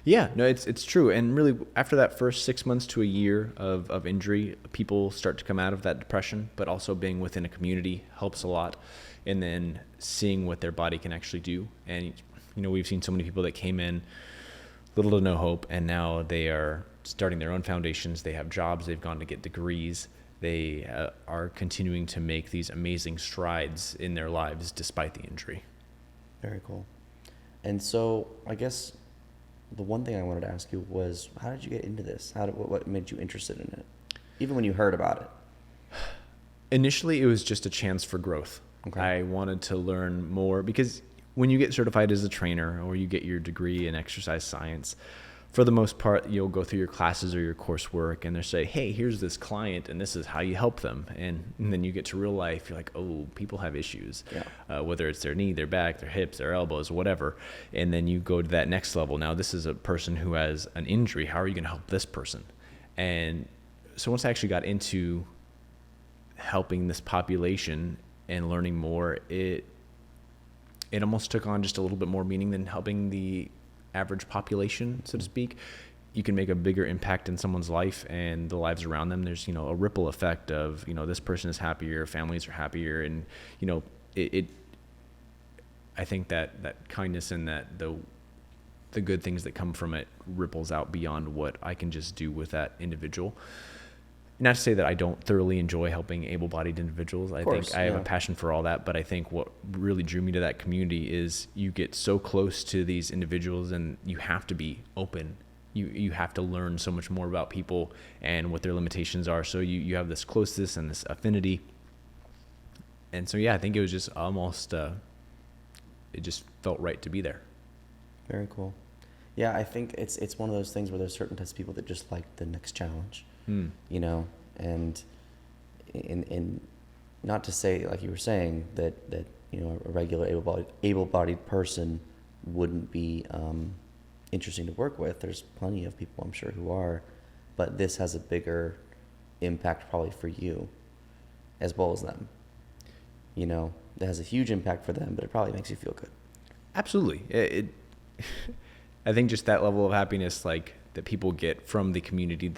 Yeah, no, it's true. And really, after that first 6 months to a year of injury, people start to come out of that depression, but also being within a community helps a lot. And then seeing what their body can actually do. And, we've seen so many people that came in little to no hope, and now they are starting their own foundations. They have jobs. They've gone to get degrees. They are continuing to make these amazing strides in their lives despite the injury. Very cool. And so I guess the one thing I wanted to ask you was, how did you get into this? What made you interested in it? Even when you heard about it. Initially, it was just a chance for growth. Okay. I wanted to learn more, because when you get certified as a trainer or you get your degree in exercise science, for the most part, you'll go through your classes or your coursework, and they'll say, hey, here's this client, and this is how you help them. And then you get to real life, you're like, oh, people have issues, whether it's their knee, their back, their hips, their elbows, whatever. And then you go to that next level. Now, this is a person who has an injury. How are you going to help this person? And so once I actually got into helping this population and learning more, it almost took on just a little bit more meaning than helping the average population, so to speak. You can make a bigger impact in someone's life and the lives around them. There's, a ripple effect of, this person is happier, families are happier. And, I think that kindness and that the good things that come from it ripples out beyond what I can just do with that individual. Not to say that I don't thoroughly enjoy helping able-bodied individuals. I think I have a passion for all that, but I think what really drew me to that community is you get so close to these individuals, and you have to be open. You have to learn so much more about people and what their limitations are. So you have this closeness and this affinity. And so, I think it was just almost, it just felt right to be there. Very cool. Yeah, I think it's one of those things where there's certain types of people that just like the next challenge. And in not to say, like you were saying, that a regular able-bodied person wouldn't be interesting to work with. There's plenty of people, I'm sure, who are, but this has a bigger impact probably for you as well as them. It has a huge impact for them, but it probably makes you feel good. Absolutely. I think just that level of happiness, like, that people get from the community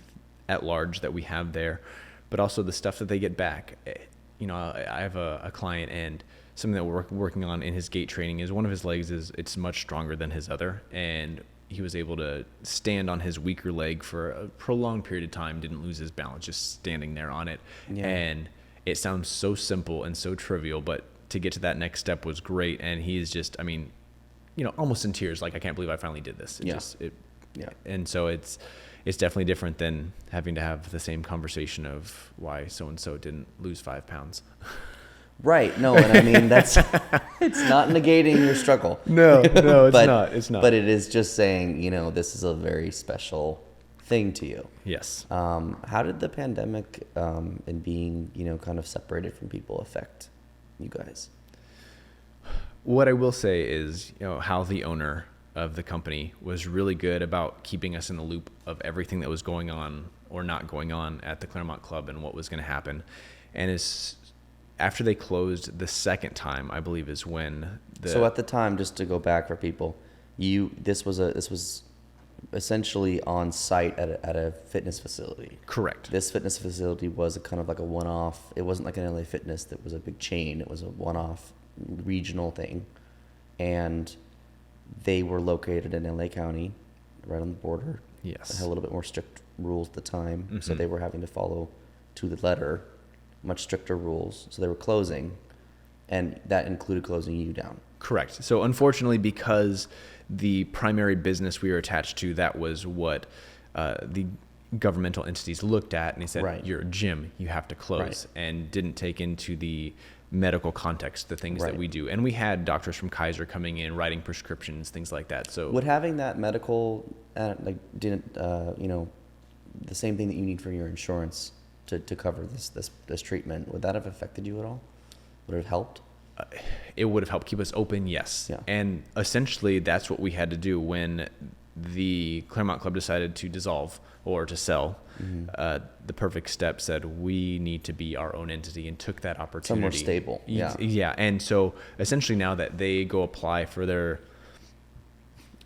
at large that we have there, but also the stuff that they get back. I have a client, and something that we're working on in his gait training is one of his legs it's much stronger than his other, and he was able to stand on his weaker leg for a prolonged period of time, didn't lose his balance, just standing there on it. Yeah. And it sounds so simple and so trivial, but to get to that next step was great. And he's just, almost in tears, like, I can't believe I finally did this. And so it's definitely different than having to have the same conversation of why so-and-so didn't lose 5 pounds. Right. No, and I mean, it's not negating your struggle. No, it's not. But it is just saying, this is a very special thing to you. Yes. How did the pandemic and being, kind of separated from people affect you guys? What I will say is, how the owner of the company was really good about keeping us in the loop of everything that was going on or not going on at the Claremont Club and what was going to happen. And after they closed the second time, I believe is when So at the time, just to go back for people, this was essentially on site at a fitness facility. Correct. This fitness facility was kind of like a one-off. It wasn't like an LA Fitness that was a big chain. It was a one-off regional thing, and they were located in LA County, right on the border. Yes. It had a little bit more strict rules at the time, so Mhm. they were having to follow to the letter much stricter rules. So they were closing, and that included closing you down. Correct. So unfortunately, because the primary business we were attached to, that was what the governmental entities looked at, and they said, Right. "You're a gym, you have to close," and didn't take into the medical context the things that Right. we do. And we had doctors from Kaiser coming in, writing prescriptions, things like that. So Would having that medical, the same thing that you need for your insurance to cover this treatment, would that have affected you at all? Would it have helped? it would have helped keep us open, yes. Yeah. And essentially, that's what we had to do when the Claremont Club decided to dissolve or to sell. The Perfect Step said we need to be our own entity and took that opportunity. Somewhere stable. Yeah. Yeah. And so essentially now that they go apply for their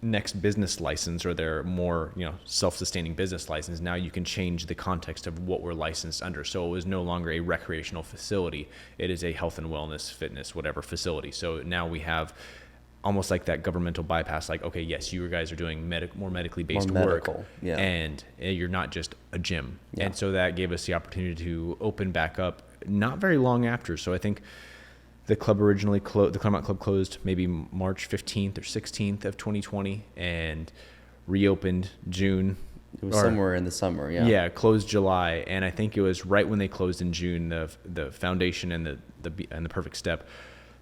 next business license or their more, self-sustaining business license, now you can change the context of what we're licensed under. So it was no longer a recreational facility. It is a health and wellness, fitness, whatever facility. So now we have almost like that governmental bypass, like, okay, yes, you guys are doing more medically based More work, medical, yeah. and you're not just a gym. Yeah. And so that gave us the opportunity to open back up not very long after. So I think the club originally the Claremont Club closed maybe March 15th or 16th of 2020 and reopened June. It was somewhere in the summer, yeah. Yeah, closed July, and I think it was right when they closed in June. The foundation and the Perfect Step.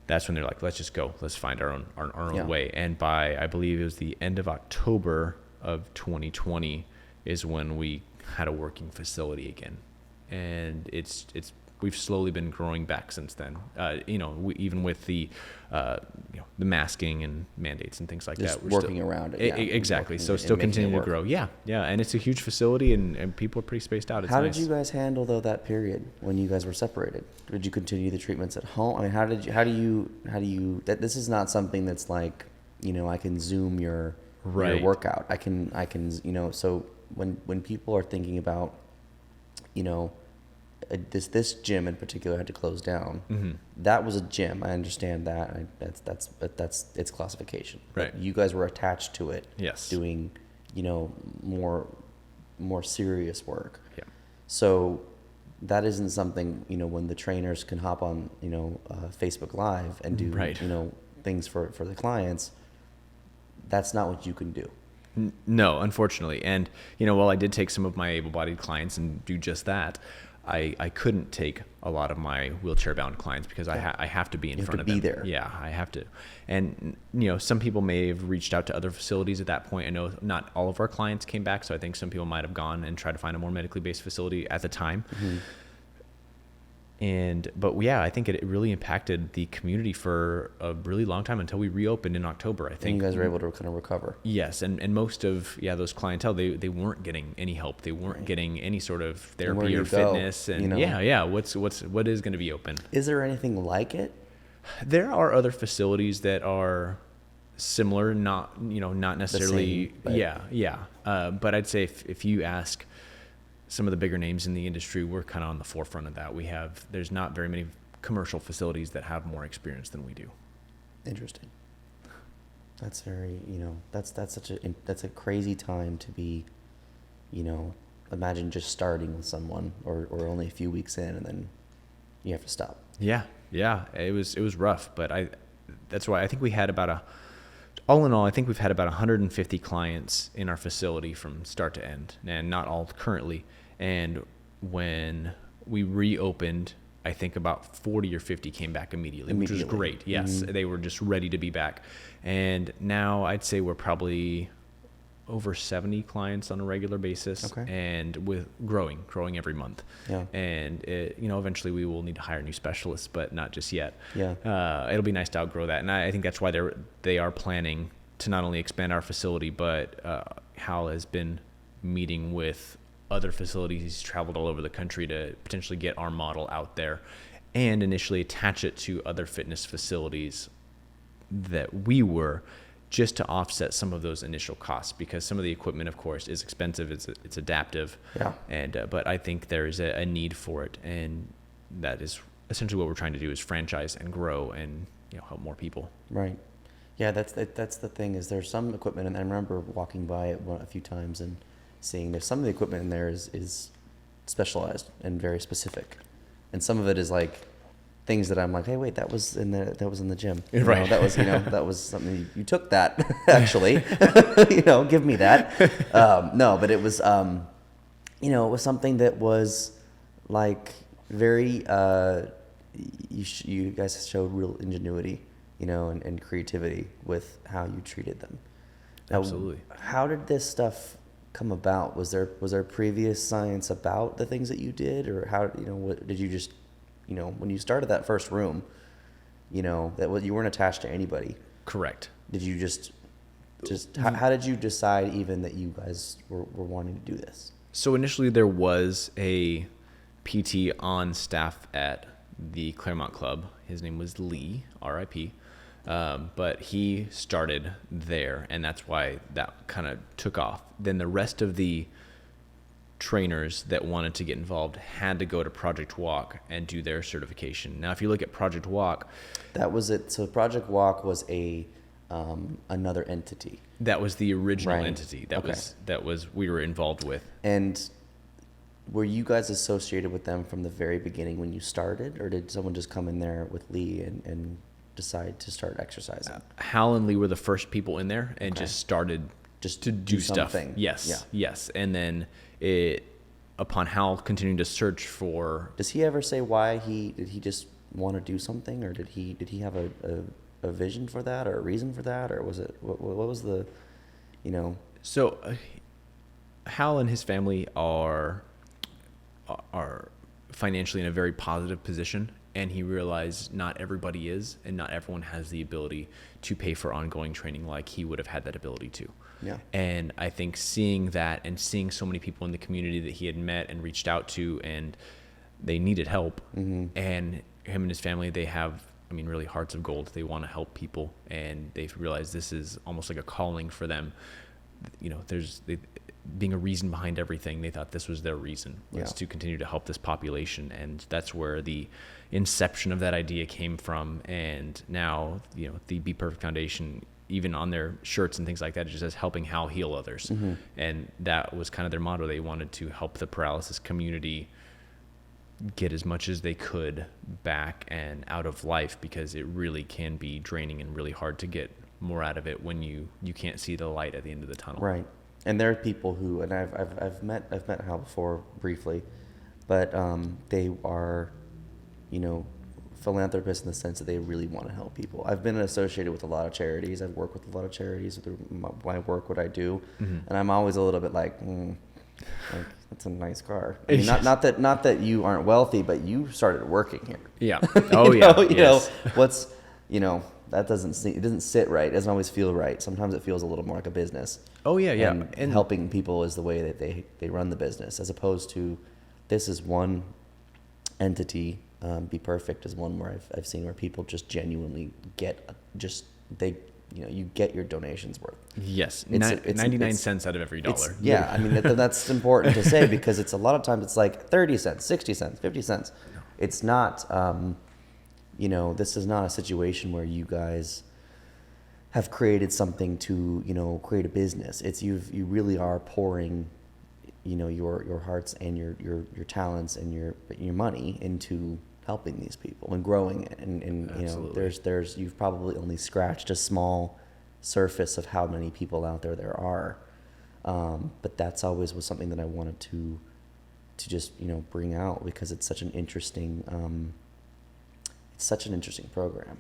That's when they're like, let's just go. Let's find our own Yeah. way. And by, I believe it was the end of October of 2020 is when we had a working facility again. And we've slowly been growing back since then. Even with the masking and mandates and things like Just that. We're working still, around it, yeah. Exactly. Working So and still making it continuing to work. grow. Yeah. Yeah. And it's a huge facility and people are pretty spaced out. It's How nice. did you guys handle though that period when you guys were separated? Did you continue the treatments at home? I mean, how do you that this is not something that's like, I can Zoom your Right. workout. I can so when people are thinking about, this gym in particular had to close down. Mm-hmm. That was a gym. I understand that. That's its classification. Right. But you guys were attached to it. Yes. Doing, more serious work. Yeah. So that isn't something, when the trainers can hop on, Facebook Live and do, Right. things for the clients. That's not what you can do. No, unfortunately. And, while I did take some of my able-bodied clients and do just that, I couldn't take a lot of my wheelchair-bound clients because I have to be in You have front to of be them. there. Yeah, I have to. And, some people may have reached out to other facilities at that point. I know not all of our clients came back, so I think some people might have gone and tried to find a more medically based facility at the time. Mm-hmm. But yeah, I think it really impacted the community for a really long time until we reopened in October. I think And you guys were able to kind of recover. Yes, and most of those clientele they weren't getting any help. They weren't getting any sort of where therapy you or go, fitness, and what is going to be open? Is there anything like it? There are other facilities that are similar, not necessarily. same, but- But I'd say if you ask some of the bigger names in the industry, we're kind of on the forefront of that. There's not very many commercial facilities that have more experience than we do. Interesting. That's very, that's a crazy time to be, imagine just starting with someone or only a few weeks in and then you have to stop. Yeah, it was rough, but that's why I think we had all in all, I think we've had about 150 clients in our facility from start to end, and not all currently. And when we reopened, I think about 40 or 50 came back immediately. Which was great. Yes, They were just ready to be back. And now I'd say we're probably over 70 clients on a regular basis, Okay. and with growing every month. Yeah. And eventually we will need to hire new specialists, but not just yet. Yeah. It'll be nice to outgrow that, and I think that's why they are planning to not only expand our facility, but Hal has been meeting with other facilities. He's traveled all over the country to potentially get our model out there, and initially attach it to other fitness facilities that we were, just to offset some of those initial costs, because some of the equipment, of course, is expensive. It's adaptive. Yeah. And but I think there is a need for it, and that is essentially what we're trying to do, is franchise and grow and help more people. Right. Yeah, that's the thing is there's some equipment, and I remember walking by it a few times and seeing there's some of the equipment in there is specialized and very specific, and some of it is like things that I'm like, hey, wait, that was in the gym. Right. That was something you took that actually. Give me that. No, but it was it was something that was like very you guys showed real ingenuity, and creativity with how you treated them. Now, Absolutely. how did this stuff come about? Was there previous science about the things that you did, or how what did you just when you started that first room, that you weren't attached to anybody? Correct. Did you just how did you decide even that you guys were wanting to do this? So initially there was a PT on staff at the Claremont Club. His name was Lee, R.I.P. But he started there, and that's why that kind of took off. Then the rest of the trainers that wanted to get involved had to go to Project Walk and do their certification. Now, if you look at Project Walk, that was it. So Project Walk was another entity. That was the original Right. entity. That Okay. was we were involved with. And were you guys associated with them from the very beginning when you started, or did someone just come in there with Lee and decide to start exercising? Hal and Lee were the first people in there and Okay. just started Just to do stuff. something. Yes. Yeah. Yes. And then upon Hal continuing to search for, Does he ever say why did he just want to do something, or did he have a vision for that, or a reason for that, or was it what was the so Hal and his family are financially in a very positive position, and he realized not everybody is, and not everyone has the ability to pay for ongoing training like he would have had that ability to. Yeah. And I think seeing that and seeing so many people in the community that he had met and reached out to, and they needed help, Mm-hmm. and him and his family, they have, really hearts of gold. They want to help people, and they've realized this is almost like a calling for them. Being a reason behind everything, they thought this was their reason, was Yeah. to continue to help this population. And that's where the inception of that idea came from. And now, the Be Perfect Foundation, even on their shirts and things like that, it just says helping Hal heal others. Mm-hmm. And that was kind of their motto. They wanted to help the paralysis community get as much as they could back and out of life, because it really can be draining and really hard to get more out of it when you can't see the light at the end of the tunnel. Right. And there are people who, and I've met Hal before briefly, but they are, philanthropists in the sense that they really want to help people. I've been associated with a lot of charities. I've worked with a lot of charities through my work, what I do, Mm-hmm. and I'm always a little bit like that's a nice car. I mean, not that you aren't wealthy, but you started working here. Yeah. Oh, yeah. Yes. What's that it doesn't sit right. It doesn't always feel right. Sometimes it feels a little more like a business. Oh, yeah, yeah. And helping people is the way that they run the business, as opposed to this is one entity. Be Perfect is one where I've seen where people just genuinely get you get your donations worth. Yes. It's 99 cents out of every dollar. Yeah, I mean that's important to say, because it's a lot of times it's like 30 cents, 60 cents, 50 cents. No. It's not this is not a situation where you guys have created something to create a business. It's you really are pouring your hearts and your talents and your money into helping these people and growing it, and Absolutely. there's you've probably only scratched a small surface of how many people out there are, but that's always was something that I wanted to just bring out, because it's such an interesting program.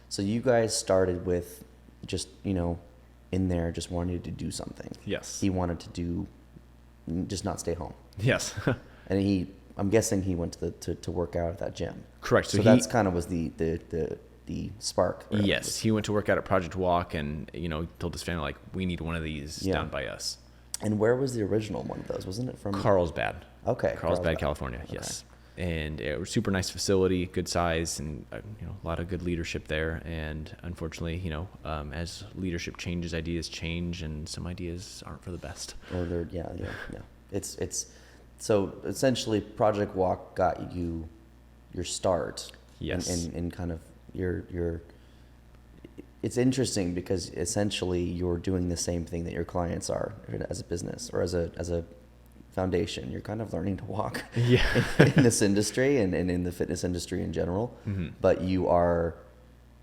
So you guys started with just in there just wanted to do something. Yes. He wanted to just not stay home. Yes. And I'm guessing he went to work out at that gym. Correct. So that's kind of was the spark. Right? Yes. He went to work out at Project Walk, and, told his family, like, we need one of these down by us. And where was the original one of those? Wasn't it from Carlsbad. Okay. Carlsbad, California. Okay. Yes. And it was a super nice facility, good size, and a lot of good leadership there. And unfortunately, as leadership changes, ideas change, and some ideas aren't for the best. Or they're yeah. It's so essentially Project Walk got you your start. Yes. In kind of your it's interesting because essentially you're doing the same thing that your clients are as a business or as a foundation. You're kind of learning to walk in this industry and in the fitness industry in general. But you are,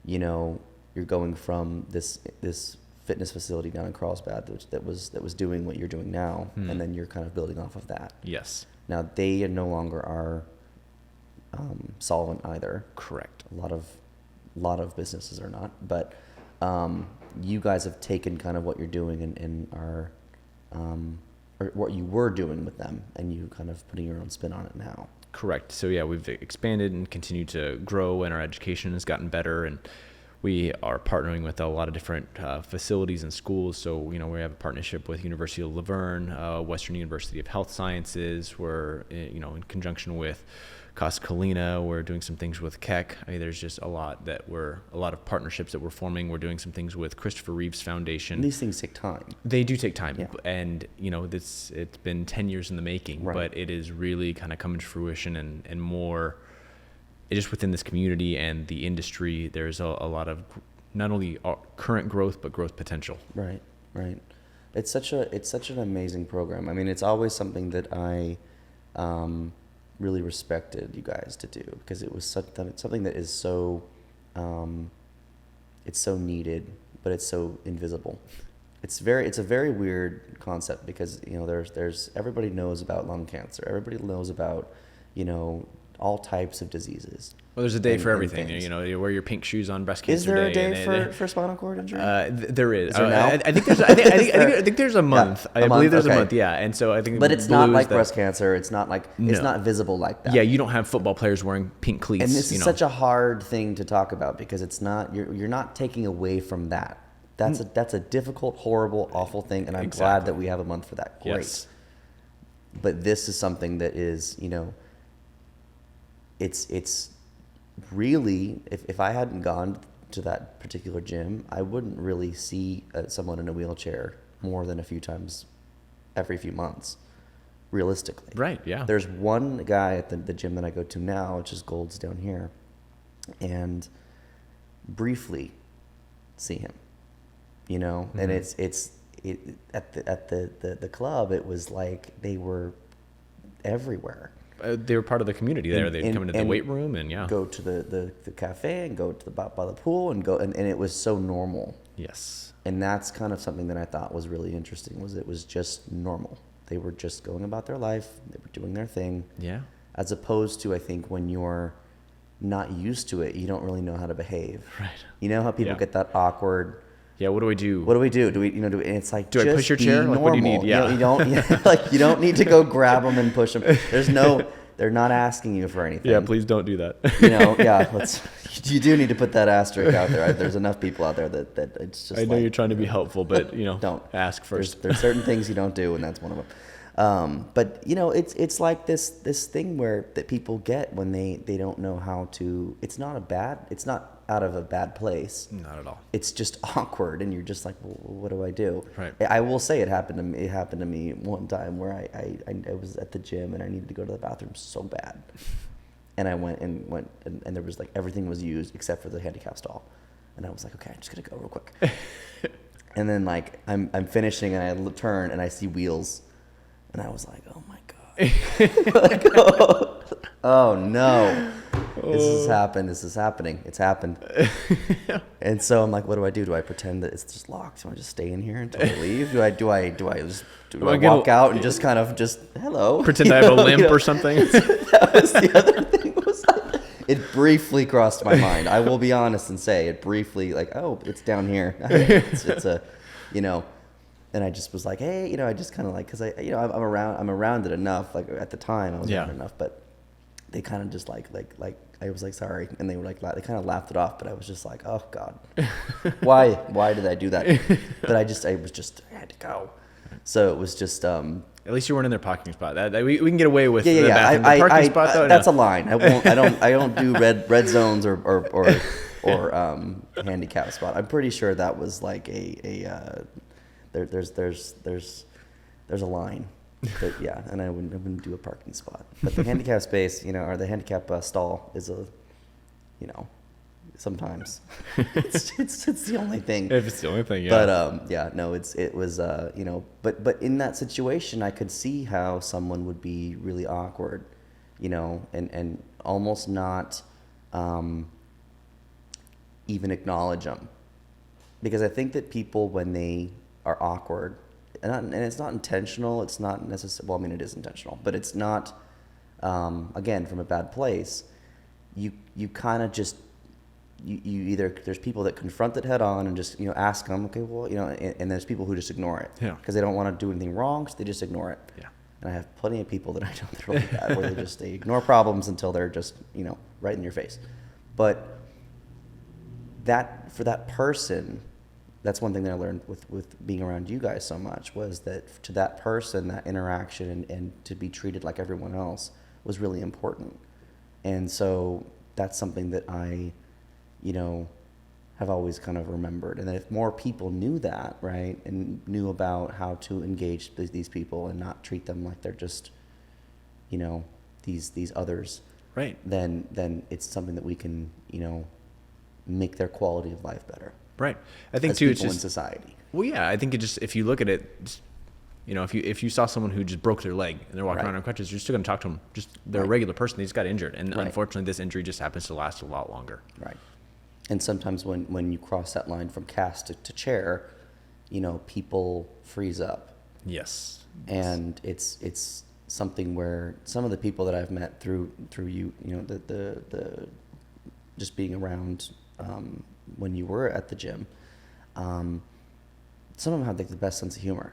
you're going from this fitness facility down in Carlsbad that was doing what you're doing now, and then you're kind of building off of that. Yes. Now they no longer are solvent either. Correct. A lot of businesses are not, but you guys have taken kind of what you're doing and are or what you were doing with them, and you kind of putting your own spin on it now. Correct. So yeah, we've expanded and continued to grow, and our education has gotten better, and we are partnering with a lot of different facilities and schools. So, we have a partnership with University of Laverne, Western University of Health Sciences. We're, in conjunction with Costa Colina. We're doing some things with Keck. There's just a lot of partnerships that we're forming. We're doing some things with Christopher Reeves Foundation. And these things take time. They do take time. Yeah. And, it's been 10 years in the making, right. But it is really kind of coming to fruition and more just within this community and the industry. There's a lot of not only current growth, but growth potential. Right. It's such an amazing program. I mean, it's always something that I really respected you guys to do, because it was something that is so it's so needed, but it's so invisible. It's a very weird concept, because there's everybody knows about lung cancer. Everybody knows about all types of diseases. Well, there's a day for everything. You wear your pink shoes on breast cancer. Is there day. a day for spinal cord injury? There is. Is there now? I think there's a month. Yeah, I believe there's okay. a month. Yeah, and so I think. But it's not like breast cancer. It's not like it's not visible like that. Yeah, you don't have football players wearing pink cleats. And this is such a hard thing to talk about, because it's not. You're not taking away from that. That's a difficult, horrible, awful thing, and I'm glad that we have a month for that. Great. Yes. But this is something that is, it's really, if I hadn't gone to that particular gym, I wouldn't really see someone in a wheelchair more than a few times every few months, realistically. Right, yeah. There's one guy at the gym that I go to now, which is Gold's down here, and briefly see him, and it's at the club, it was like they were everywhere. They were part of the community there. They'd come into the weight room and go to the cafe and go to by the pool and go, and it was so normal. Yes. And that's kind of something that I thought was really interesting, was it was just normal. They were just going about their life. They were doing their thing. Yeah. As opposed to, I think, when you're not used to it, you don't really know how to behave. Right. You know how people get that awkward. Yeah. What do we do? What do we do? Do we, and it's like, do I push your chair? Normal. Like, what do you need? Yeah. You don't you don't need to go grab them and push them. They're not asking you for anything. Yeah, please don't do that. You do need to put that asterisk out there. There's enough people out there that it's just. I know you're trying to be helpful, but don't ask first. There's certain things you don't do, and that's one of them. But it's like this thing that people get when they don't know how to. It's not out of a bad place. Not at all. It's just awkward, and you're just like, well, what do I do? Right. I will say it happened to me one time where I was at the gym and I needed to go to the bathroom so bad, and I went and there was like everything was used except for the handicap stall, and I was like, okay, I'm just gonna go real quick, and then like I'm finishing and I turn and I see wheels, and I was like, oh my god, like, oh no. This is happening. It's happened. And so I'm like, what do I do? Do I pretend that it's just locked? Do I just stay in here until I leave? Do I walk out and just kind of hello? Pretend I have a limp or something? That was the other thing. It briefly crossed my mind. I will be honest and say it briefly, like, oh, it's down here. It's a, and I just was like, hey, I just kind of like, cause I'm around it enough. Like at the time I was around enough, but they kind of just like I was like, sorry, and they were like, they kind of laughed it off, but I was just like, oh God, why did I do that? But I had to go. So it was just. At least you weren't in their parking spot. That we can get away with the bathroom. The parking spot though. That's a line. I don't do red zones or handicap spot. I'm pretty sure that was like there's a line. But yeah, and I wouldn't do a parking spot. But the handicap space, or the handicap stall is sometimes. it's the only thing. If it's the only thing, yeah. But yeah, no, it was you know, but in that situation, I could see how someone would be really awkward, you know, and almost not even acknowledge them, because I think that people, when they are awkward, and it's not intentional, it's not necessarily, well, I mean, it is intentional, but it's not, again, from a bad place. You kind of just, you either, there's people that confront it head on and just, you know, ask them, okay, well, you know, and there's people who just ignore it, because they don't want to do anything wrong, so they just ignore it. Yeah. And I have plenty of people that I know that are like that, where they ignore problems until they're just, you know, right in your face. But that, for that person, that's one thing that I learned with being around you guys so much, was that to that person, that interaction and to be treated like everyone else was really important. And so that's something that I, you know, have always kind of remembered. And that if more people knew that, right, and knew about how to engage these people and not treat them like they're just, you know, these others, right, then it's something that we can, you know, make their quality of life better. Right. I think as too, people it's just in society. Well, yeah, I think it just, if you look at it, just, you know, if you saw someone who just broke their leg and they're walking around on crutches, you're still going to talk to them. Just, they're a regular person. They just got injured. And unfortunately, this injury just happens to last a lot longer. Right. And sometimes when you cross that line from cast to chair, you know, people freeze up. Yes. And it's something where some of the people that I've met through you, you know, the just being around when you were at the gym, some of them have like the best sense of humor.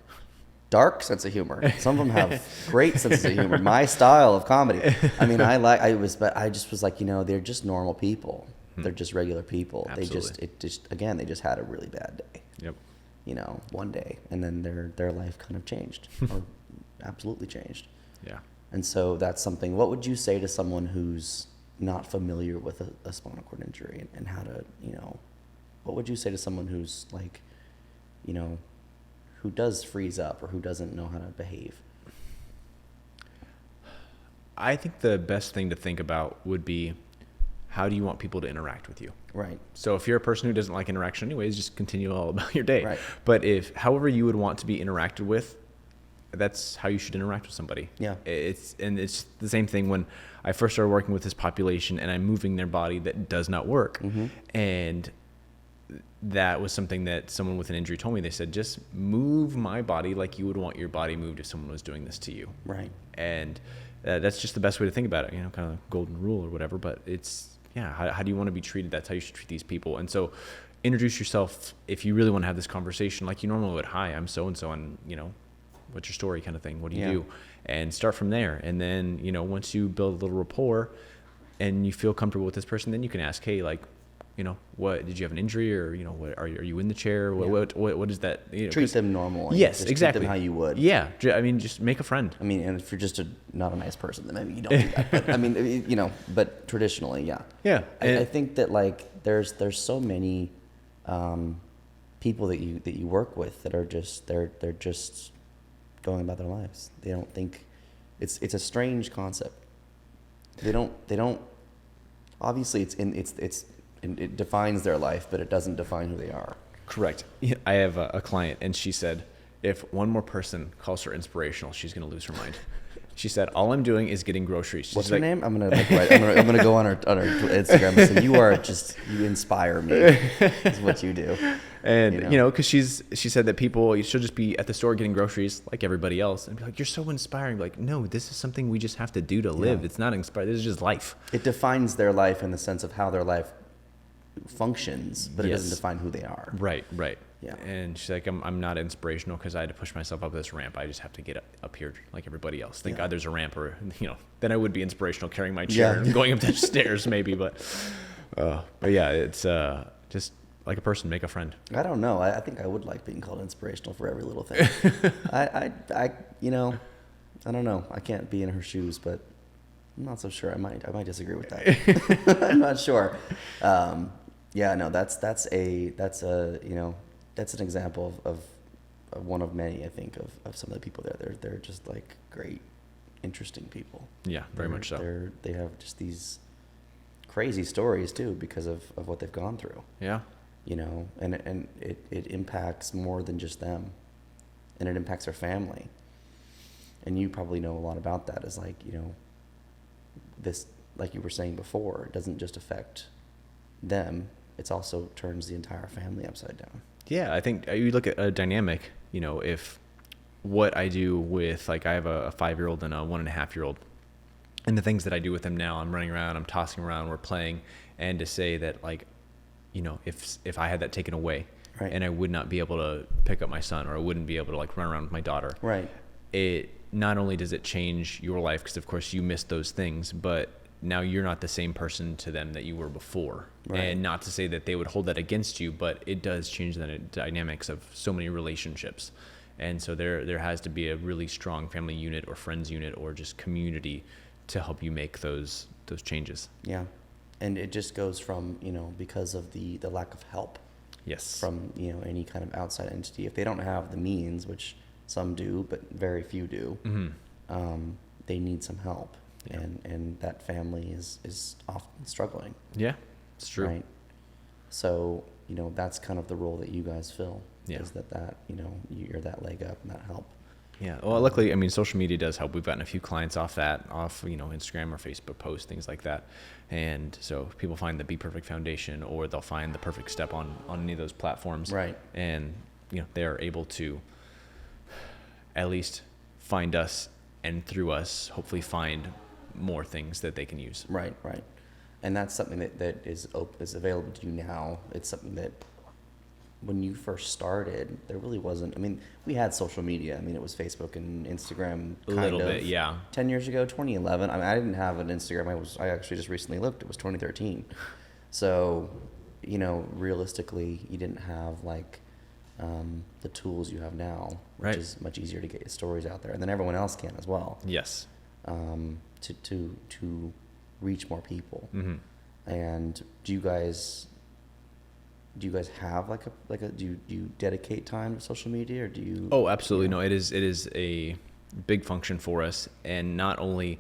Dark sense of humor. Some of them have great sense of humor. My style of comedy. I mean, but I just was like, you know, they're just normal people. They're just regular people. Absolutely. They just had a really bad day. Yep. You know, one day, and then their life kind of changed, or absolutely changed. Yeah. And so that's something. What would you say to someone who's not familiar with a spinal cord injury and how to, you know, what would you say to someone who's like, you know, who does freeze up or who doesn't know how to behave? I think the best thing to think about would be, how do you want people to interact with you? Right. So if you're a person who doesn't like interaction anyways, just continue all about your day. Right. But if however you would want to be interacted with, that's how you should interact with somebody. Yeah. It's the same thing when I first started working with this population and I'm moving their body that does not work. Mm-hmm. And that was something that someone with an injury told me. They said, just move my body like you would want your body moved if someone was doing this to you. Right. And that's just the best way to think about it, you know, kind of golden rule or whatever. But it's, yeah, how do you want to be treated? That's how you should treat these people. And so introduce yourself if you really want to have this conversation like you normally would. Hi, I'm so-and-so, and, you know, what's your story kind of thing? What do you do? And start from there. And then, you know, once you build a little rapport and you feel comfortable with this person, then you can ask, hey, like, you know, what did you have an injury, or, you know, what are you in the chair? What is that? You know, treat them normally. Yes, just exactly. Treat them how you would. Yeah. I mean, just make a friend. I mean, and if you're just not a nice person, then maybe you don't do that. But I mean, you know, but traditionally, yeah. Yeah. I think that like there's so many people that you work with that are just they're just going about their lives. They don't think it's a strange concept. They don't obviously it defines their life, but it doesn't define who they are. Correct. I have a client, and she said, if one more person calls her inspirational, she's going to lose her mind. She said, all I'm doing is getting groceries. What's her name? I'm gonna go on her Instagram and say, you inspire me. Is what you do. And you know, because she said that she'll just be at the store getting groceries like everybody else, and be like, you're so inspiring. Like, no, this is something we just have to do to live. It's not inspiring. This is just life. It defines their life in the sense of how their life functions, but it doesn't define who they are. Right. Yeah. And she's like, I'm not inspirational because I had to push myself up this ramp. I just have to get up here like everybody else. Thank God there's a ramp, or, you know, then I would be inspirational carrying my chair and going up the stairs maybe. But yeah, it's just like a person, make a friend. I don't know. I think I would like being called inspirational for every little thing. I you know, I don't know. I can't be in her shoes, but I'm not so sure. I might disagree with that. I'm not sure. Yeah, no, that's a you know, that's an example of one of many, I think, of some of the people there. They're just like great, interesting people. Yeah, very much so. They have just these crazy stories too because of what they've gone through. Yeah. You know, and it impacts more than just them, and it impacts their family. And you probably know a lot about that. Is like, you know, this, like you were saying before, it doesn't just affect them, it's also turns the entire family upside down. Yeah, I think you look at a dynamic, you know, if what I do with, like, I have a 5-year-old and a 1.5-year-old, and the things that I do with them now, I'm running around, I'm tossing around, we're playing, and to say that, like, you know, if I had that taken away, right, and I would not be able to pick up my son, or I wouldn't be able to, like, run around with my daughter, right, it not only does it change your life, because of course you missed those things, but now you're not the same person to them that you were before. Right. And not to say that they would hold that against you, but it does change the dynamics of so many relationships. And so there has to be a really strong family unit or friends unit or just community to help you make those changes. Yeah. And it just goes from, you know, because of the lack of help. Yes. From, you know, any kind of outside entity. If they don't have the means, which some do, but very few do, they need some help. Yeah. And that family is often struggling. Yeah, it's true. Right. So, you know, that's kind of the role that you guys fill. Yeah. Is that, you know, you're that leg up and that help. Yeah. Well, luckily, I mean, social media does help. We've gotten a few clients off, you know, Instagram or Facebook posts, things like that. And so people find the Be Perfect Foundation, or they'll find the Perfect Step on any of those platforms. Right. And, you know, they are able to at least find us, and through us, hopefully find more things that they can use. Right, right. And that's something that is available to you now. It's something that when you first started, there really wasn't. I mean, we had social media. I mean, it was Facebook and Instagram. A little bit, yeah. 10 years ago, 2011. I mean, I didn't have an Instagram. I actually just recently looked. It was 2013. So, you know, realistically, you didn't have like the tools you have now, which right. is much easier to get your stories out there, and then everyone else can as well. Yes. To reach more people. Mm-hmm. And do you guys have do you dedicate time to social media, or do you? Oh, absolutely. No, it is a big function for us, and not only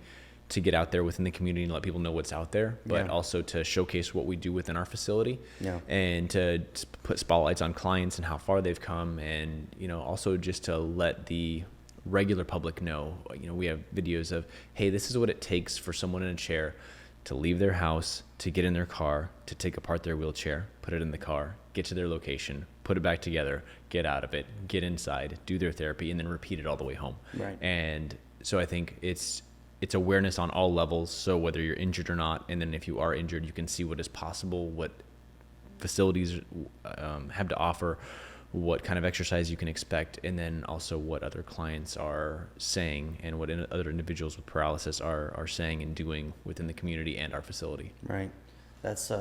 to get out there within the community and let people know what's out there, but also to showcase what we do within our facility, and to put spotlights on clients and how far they've come, and, you know, also just to let the regular public know. You know, we have videos of, hey, this is what it takes for someone in a chair to leave their house, to get in their car, to take apart their wheelchair, put it in the car, get to their location, put it back together, get out of it, get inside, do their therapy, and then repeat it all the way home. Right. And so I think it's awareness on all levels. So whether you're injured or not, and then if you are injured, you can see what is possible, what facilities have to offer, what kind of exercise you can expect, and then also what other clients are saying, and what other individuals with paralysis are saying and doing within the community and our facility. Right. That's a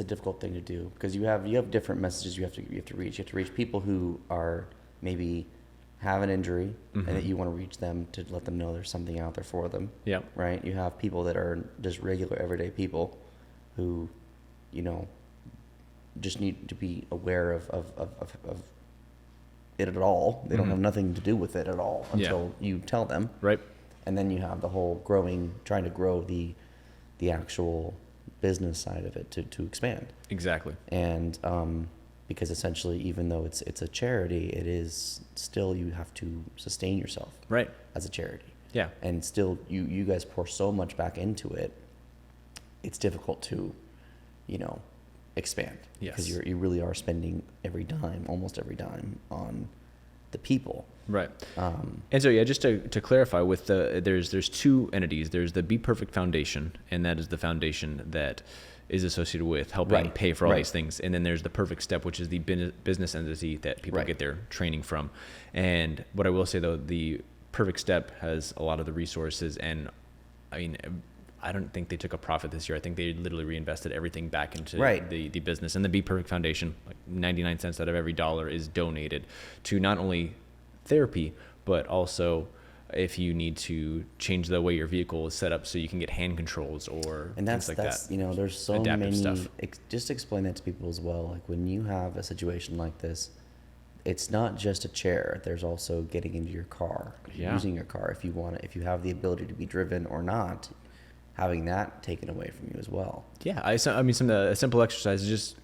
difficult thing to do, because you have different messages you have to reach. You have to reach people who are maybe have an injury, and that you want to reach them to let them know there's something out there for them. Yeah. Right. You have people that are just regular everyday people who, you know, just need to be aware of it at all. They don't have nothing to do with it at all until you tell them. Right. And then you have the whole trying to grow the actual business side of it to expand. Exactly. And because essentially, even though it's a charity, it is still, you have to sustain yourself. Right. As a charity. Yeah. And still, you guys pour so much back into it. It's difficult to, you know, expand. Yes. Because you really are spending almost every dime on the people. Right. And so, yeah, just to clarify, with there's two entities. There's the Be Perfect Foundation, and that is the foundation that is associated with helping pay for all these things. And then there's the Perfect Step, which is the business entity that people get their training from. And what I will say, though, the Perfect Step has a lot of the resources, and I mean, I don't think they took a profit this year. I think they literally reinvested everything back into the business. And the Be Perfect Foundation, like 99 cents out of every dollar is donated to not only therapy, but also if you need to change the way your vehicle is set up so you can get hand controls or things like that. You know, there's so many stuff. Just explain that to people as well. Like, when you have a situation like this, it's not just a chair. There's also getting into your car, using your car if you want it, if you have the ability to be driven or not. having that taken away from you as well. Yeah, I mean, some of the simple exercises, just,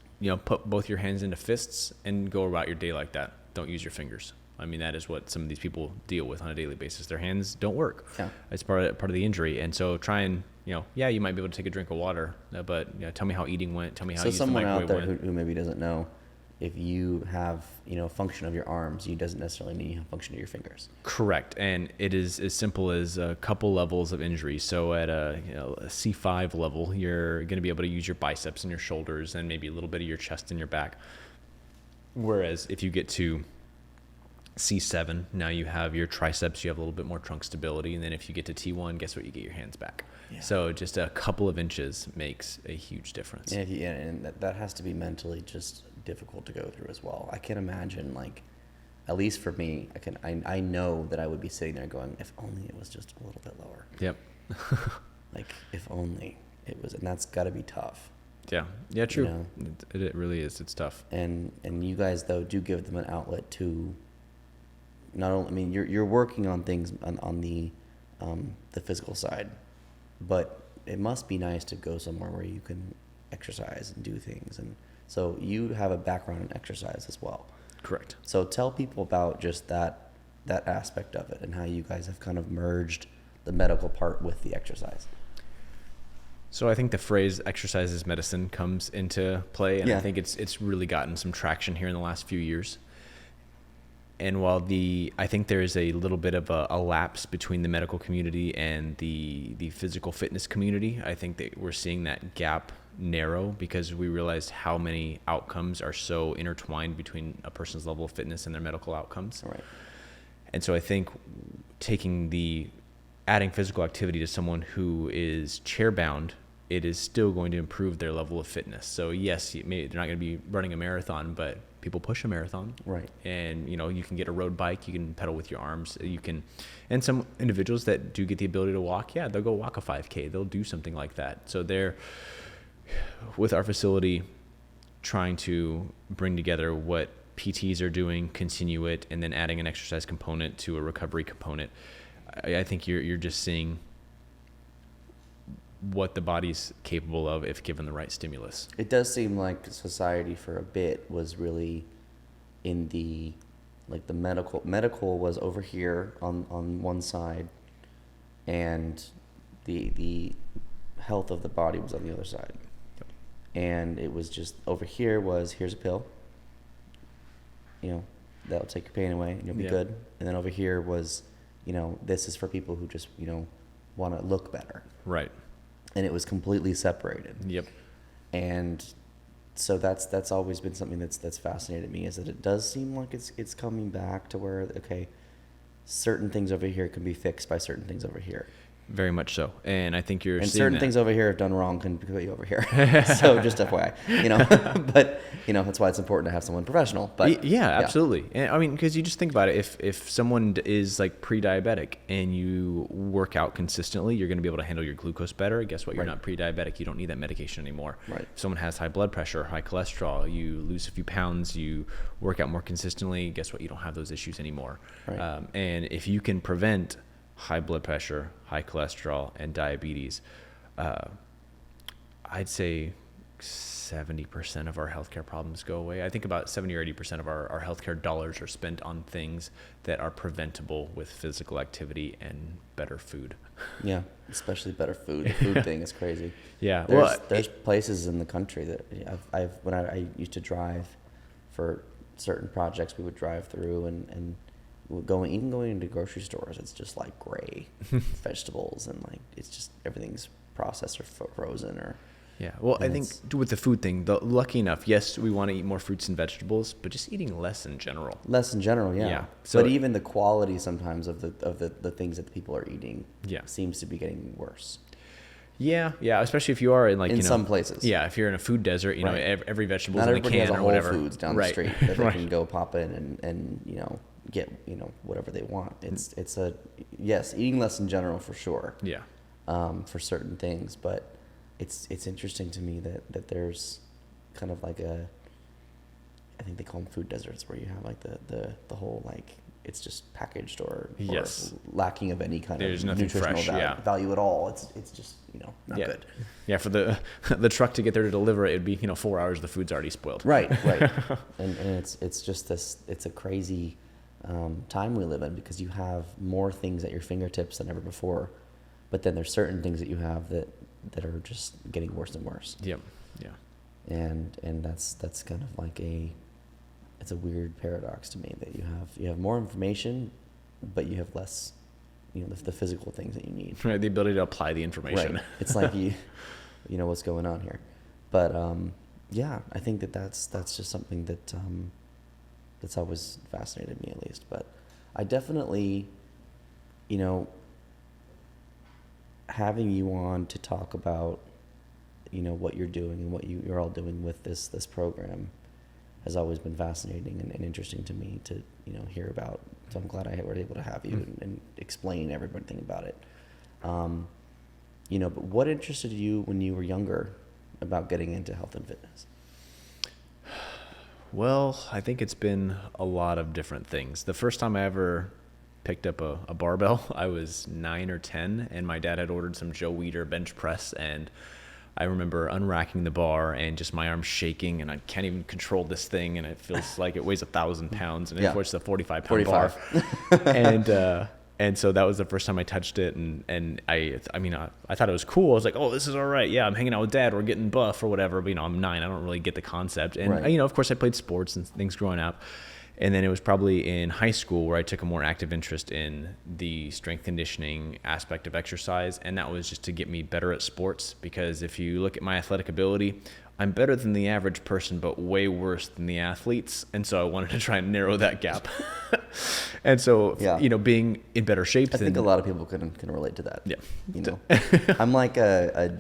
put both your hands into fists and go about your day like that. Don't use your fingers. I mean, that is what some of these people deal with on a daily basis. Their hands don't work. Yeah. It's part of the injury. And so try and, you might be able to take a drink of water, but tell me how eating went. Tell me how you used the microwave went. So someone out there who maybe doesn't know, if you have, function of your arms, you doesn't necessarily mean you have function of your fingers. Correct. And it is as simple as a couple levels of injury. So at a C5 level, you're going to be able to use your biceps and your shoulders and maybe a little bit of your chest and your back. Whereas if you get to C7, now you have your triceps, you have a little bit more trunk stability. And then if you get to T1, guess what? You get your hands back. Yeah. So just a couple of inches makes a huge difference. And that has to be mentally just difficult to go through as well. I can imagine, like, at least for me, I know that I would be sitting there going, if only it was just a little bit lower. Yep. Like, if only it was, and that's got to be tough. Yeah, true. It really is. It's tough. And you guys, though, do give them an outlet to not only, I mean, you're working on things on the physical side, but it must be nice to go somewhere where you can exercise and do things. And so you have a background in exercise as well. Correct. So tell people about just that aspect of it and how you guys have kind of merged the medical part with the exercise. So I think the phrase exercise is medicine comes into play, and I think it's really gotten some traction here in the last few years. And while I think there is a little bit of a lapse between the medical community and the physical fitness community, I think that we're seeing that gap narrow because we realized how many outcomes are so intertwined between a person's level of fitness and their medical outcomes. Right. And so I think adding physical activity to someone who is chair-bound, it is still going to improve their level of fitness. So yes, they're not going to be running a marathon, but people push a marathon. Right. And, you can get a road bike, you can pedal with your arms, and some individuals that do get the ability to walk, they'll go walk a 5K, they'll do something like that. So they're, with our facility, trying to bring together what PTs are doing, continue it, and then adding an exercise component to a recovery component. I think you're just seeing what the body's capable of if given the right stimulus. It does seem like society for a bit was really in the medical was over here on one side, and the health of the body was on the other side. Yep. And it was just over here was, here's a pill, that'll take your pain away and you'll be good. And then over here was, this is for people who just, want to look better. Right. And it was completely separated. Yep. And so that's always been something that's fascinated me, is that it does seem like it's coming back to where, okay, certain things over here can be fixed by certain things over here. Very much so. And I think you're and seeing certain things over here if done wrong can put you over here. So just FYI, but that's why it's important to have someone professional. But yeah, absolutely. And I mean, because you just think about it, if someone is like pre-diabetic and you work out consistently, you're going to be able to handle your glucose better. Guess what? You're not pre-diabetic. You don't need that medication anymore. Right. If someone has high blood pressure, high cholesterol, you lose a few pounds, you work out more consistently. Guess what? You don't have those issues anymore. Right. And if you can prevent high blood pressure, high cholesterol, and diabetes, I'd say 70% of our healthcare problems go away. I think about 70 or 80% of our healthcare dollars are spent on things that are preventable with physical activity and better food. Yeah, especially better food. The food thing is crazy. Yeah. There's places in the country that when I used to drive for certain projects, we would drive through and going into grocery stores, it's just like gray vegetables, and like it's just everything's processed or frozen or. Yeah, well, I think with the food thing, lucky enough, yes, we want to eat more fruits and vegetables, but just eating less in general. Yeah. So, but even the quality sometimes of the things that the people are eating, seems to be getting worse. Yeah, especially if you are in some places. Yeah, if you're in a food desert, every vegetable in a can or whatever. Whole Foods down the street that they can go pop in and get whatever they want. It's eating less in general for sure. Yeah. For certain things, but it's interesting to me that there's kind of like I think they call them food deserts, where you have like the whole like it's just packaged or Yes. lacking of any kind There's of nothing nutritional fresh, value at all. It's just, not Yeah. good. Yeah, for the the truck to get there to deliver it, it'd be 4 hours. The food's already spoiled. Right. and it's just this. It's a crazy time we live in because you have more things at your fingertips than ever before, but then there's certain things that you have that are just getting worse and worse. Yep. Yeah. And that's kind of like it's a weird paradox to me that you have more information, but you have less, the physical things that you need. Right. The ability to apply the information. Right. It's like you know what's going on here, but yeah, I think that's just something that's always fascinated me, at least. But I definitely, having you on to talk about, what you're doing and what you're all doing with this program has always been fascinating and interesting to me to, hear about. So I'm glad I was able to have you and explain everything about it. But what interested you when you were younger about getting into health and fitness? Well, I think it's been a lot of different things. The first time I ever picked up a barbell, I was 9 or 10, and my dad had ordered some Joe Weider bench press, and I remember unracking the bar and just my arms shaking, and I can't even control this thing, and it feels like it weighs 1,000 pounds, and of course it's a 45-pound bar. And so that was the first time I touched it, and I thought it was cool. I was like, oh, this is all right. Yeah, I'm hanging out with dad. We're getting buff or whatever. But I'm 9. I don't really get the concept. And right. Of course, I played sports and things growing up. And then it was probably in high school where I took a more active interest in the strength conditioning aspect of exercise. And that was just to get me better at sports, because if you look at my athletic ability, I'm better than the average person, but way worse than the athletes. And so I wanted to try and narrow that gap. And so, being in better shape. I think a lot of people can relate to that. Yeah. I'm like a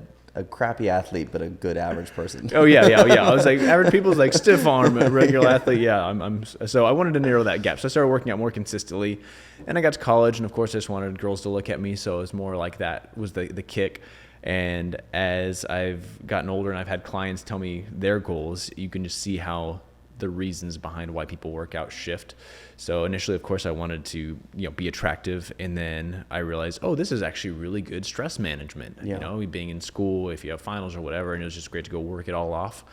crappy athlete, but a good average person. Oh yeah. I was like, average people's like stiff arm, a regular athlete. Yeah, so I wanted to narrow that gap. So I started working out more consistently, and I got to college, and of course I just wanted girls to look at me. So it was more like that was the kick. And as I've gotten older and I've had clients tell me their goals, you can just see how the reasons behind why people work out shift. So initially, of course, I wanted to, be attractive. And then I realized, oh, this is actually really good stress management. Yeah. Being in school, if you have finals or whatever, and it was just great to go work it all off.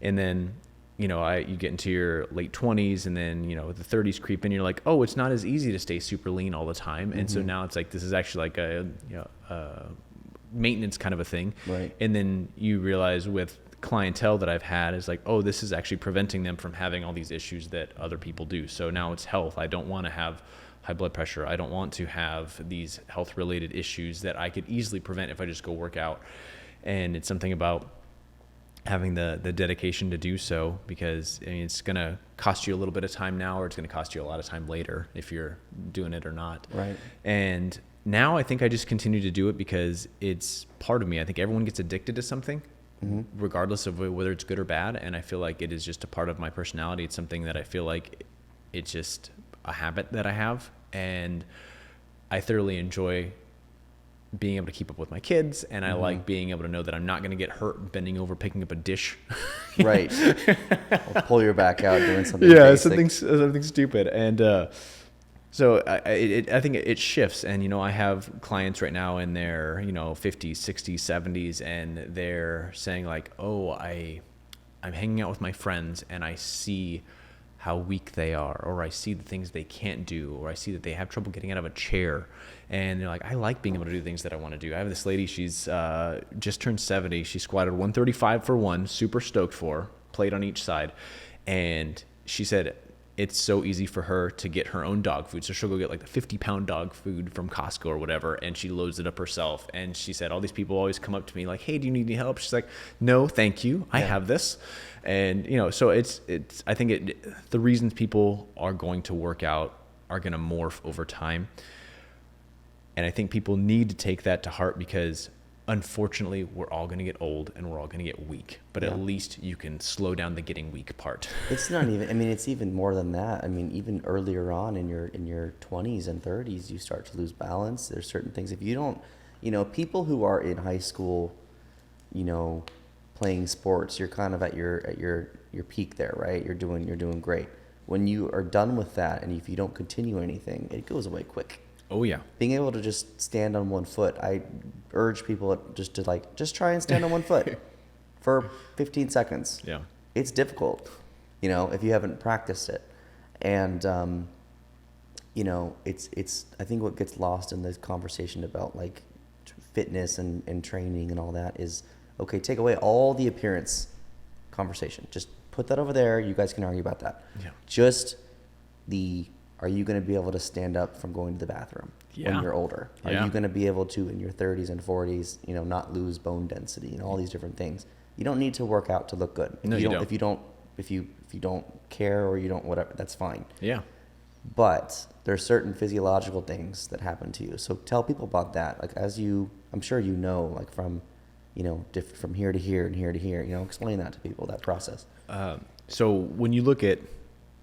And then, you get into your late 20s, and then, the 30s creep in, you're like, oh, it's not as easy to stay super lean all the time. And so now it's like, this is actually like a maintenance kind of a thing. Right. And then you realize with clientele that I've had is like, oh, this is actually preventing them from having all these issues that other people do. So now it's health. I don't want to have high blood pressure. I don't want to have these health related issues that I could easily prevent if I just go work out. And it's something about having the dedication to do so, because it's going to cost you a little bit of time now, or it's going to cost you a lot of time later if you're doing it or not. Right. And now I think I just continue to do it because it's part of me. I think everyone gets addicted to something, regardless of whether it's good or bad. And I feel like it is just a part of my personality. It's something that I feel like it's just a habit that I have. And I thoroughly enjoy being able to keep up with my kids. And I like being able to know that I'm not going to get hurt bending over, picking up a dish. Right. Or pull your back out doing something basic. something stupid. And, so I think it shifts, and I have clients right now in their 50s, 60s, 70s, and they're saying like, oh, I'm hanging out with my friends and I see how weak they are, or I see the things they can't do, or I see that they have trouble getting out of a chair, and they're like, I like being able to do things that I want to do. I have this lady, she's just turned 70. She squatted 135 for one, super stoked for, plate on each side, and she said it's so easy for her to get her own dog food. So she'll go get like the 50-pound dog food from Costco or whatever, and she loads it up herself. And she said, all these people always come up to me like, hey, do you need any help? She's like, no, thank you. I have this. And, so I think the reasons people are going to work out are going to morph over time. And I think people need to take that to heart, because unfortunately, we're all going to get old and we're all going to get weak, but at least you can slow down the getting weak part. It's not even, it's even more than that. Even earlier on in your 20s and 30s, you start to lose balance. There's certain things, if you don't, people who are in high school, playing sports, you're kind of at your peak there, right? You're doing great. when you are done with that, and if you don't continue anything, it goes away quick. Oh yeah. Being able to just stand on one foot, I urge people just try and stand on one foot for 15 seconds. Yeah. It's difficult, if you haven't practiced it. And, it's I think what gets lost in this conversation about like fitness and training and all that is, okay, take away all the appearance conversation. Just put that over there. You guys can argue about that. Yeah. Just are you going to be able to stand up from going to the bathroom when you're older? Are you going to be able to, in your 30s and 40s, not lose bone density and all these different things? You don't need to work out to look good. No, you don't. If you don't care or you don't whatever, that's fine. Yeah. But there's certain physiological things that happen to you. So tell people about that. Like I'm sure like from, from here to here and here to here. Explain that to people, that process. So when you look at,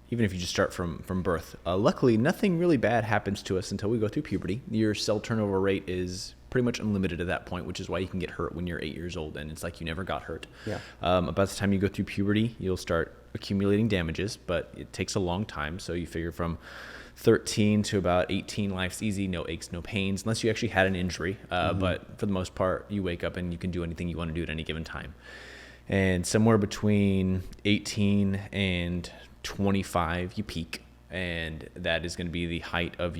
even if you just start from birth, luckily nothing really bad happens to us until we go through puberty. Your cell turnover rate is pretty much unlimited at that point, which is why you can get hurt when you're 8 years old, and it's like you never got hurt. Yeah. About the time you go through puberty, you'll start accumulating damages, but it takes a long time. So you figure from 13 to about 18, life's easy, no aches, no pains, unless you actually had an injury. But for the most part, you wake up and you can do anything you want to do at any given time. And somewhere between 18 and 25, you peak. And that is going to be the height of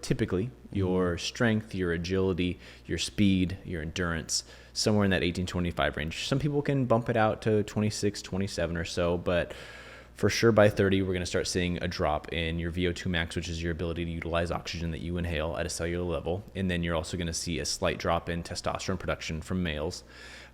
typically your strength, your agility, your speed, your endurance, somewhere in that 18-25 range. Some people can bump it out to 26, 27 or so, but for sure by 30, we're going to start seeing a drop in your VO2 max, which is your ability to utilize oxygen that you inhale at a cellular level. And then you're also going to see a slight drop in testosterone production from males.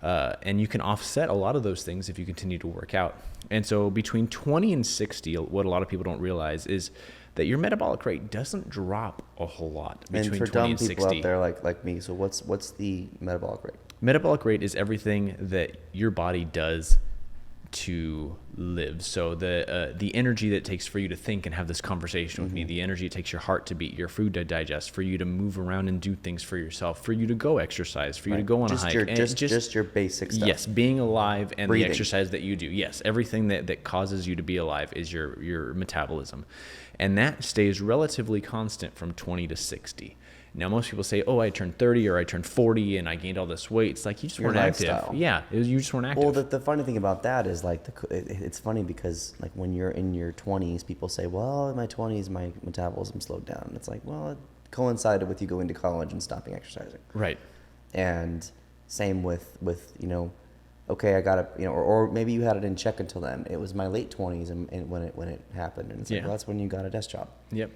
And you can offset a lot of those things if you continue to work out. And so between 20 and 60, what a lot of people don't realize is that your metabolic rate doesn't drop a whole lot between 20 and 60. And for dumb people out there like me, so what's the metabolic rate? Metabolic rate is everything that your body does to live. So the energy that it takes for you to think and have this conversation with me, the energy it takes your heart to beat, your food to digest, for you to move around and do things for yourself, for you to go exercise, for you to go on a hike. Just your basic stuff. Yes, being alive and breathing. The exercise that you do. Yes, everything that causes you to be alive is your metabolism. And that stays relatively constant from 20 to 60. Now, most people say, oh, I turned 30 or I turned 40 and I gained all this weight. It's like you just weren't active. Yeah, you just weren't active. Well, the funny thing about that is like it's funny because like when you're in your 20s, people say, well, in my 20s, my metabolism slowed down. It's like, well, it coincided with you going to college and stopping exercising. Right. And same with okay, I got to, or maybe you had it in check until then. It was my late 20s and when it happened. And it's like, well, that's when you got a desk job. Yep.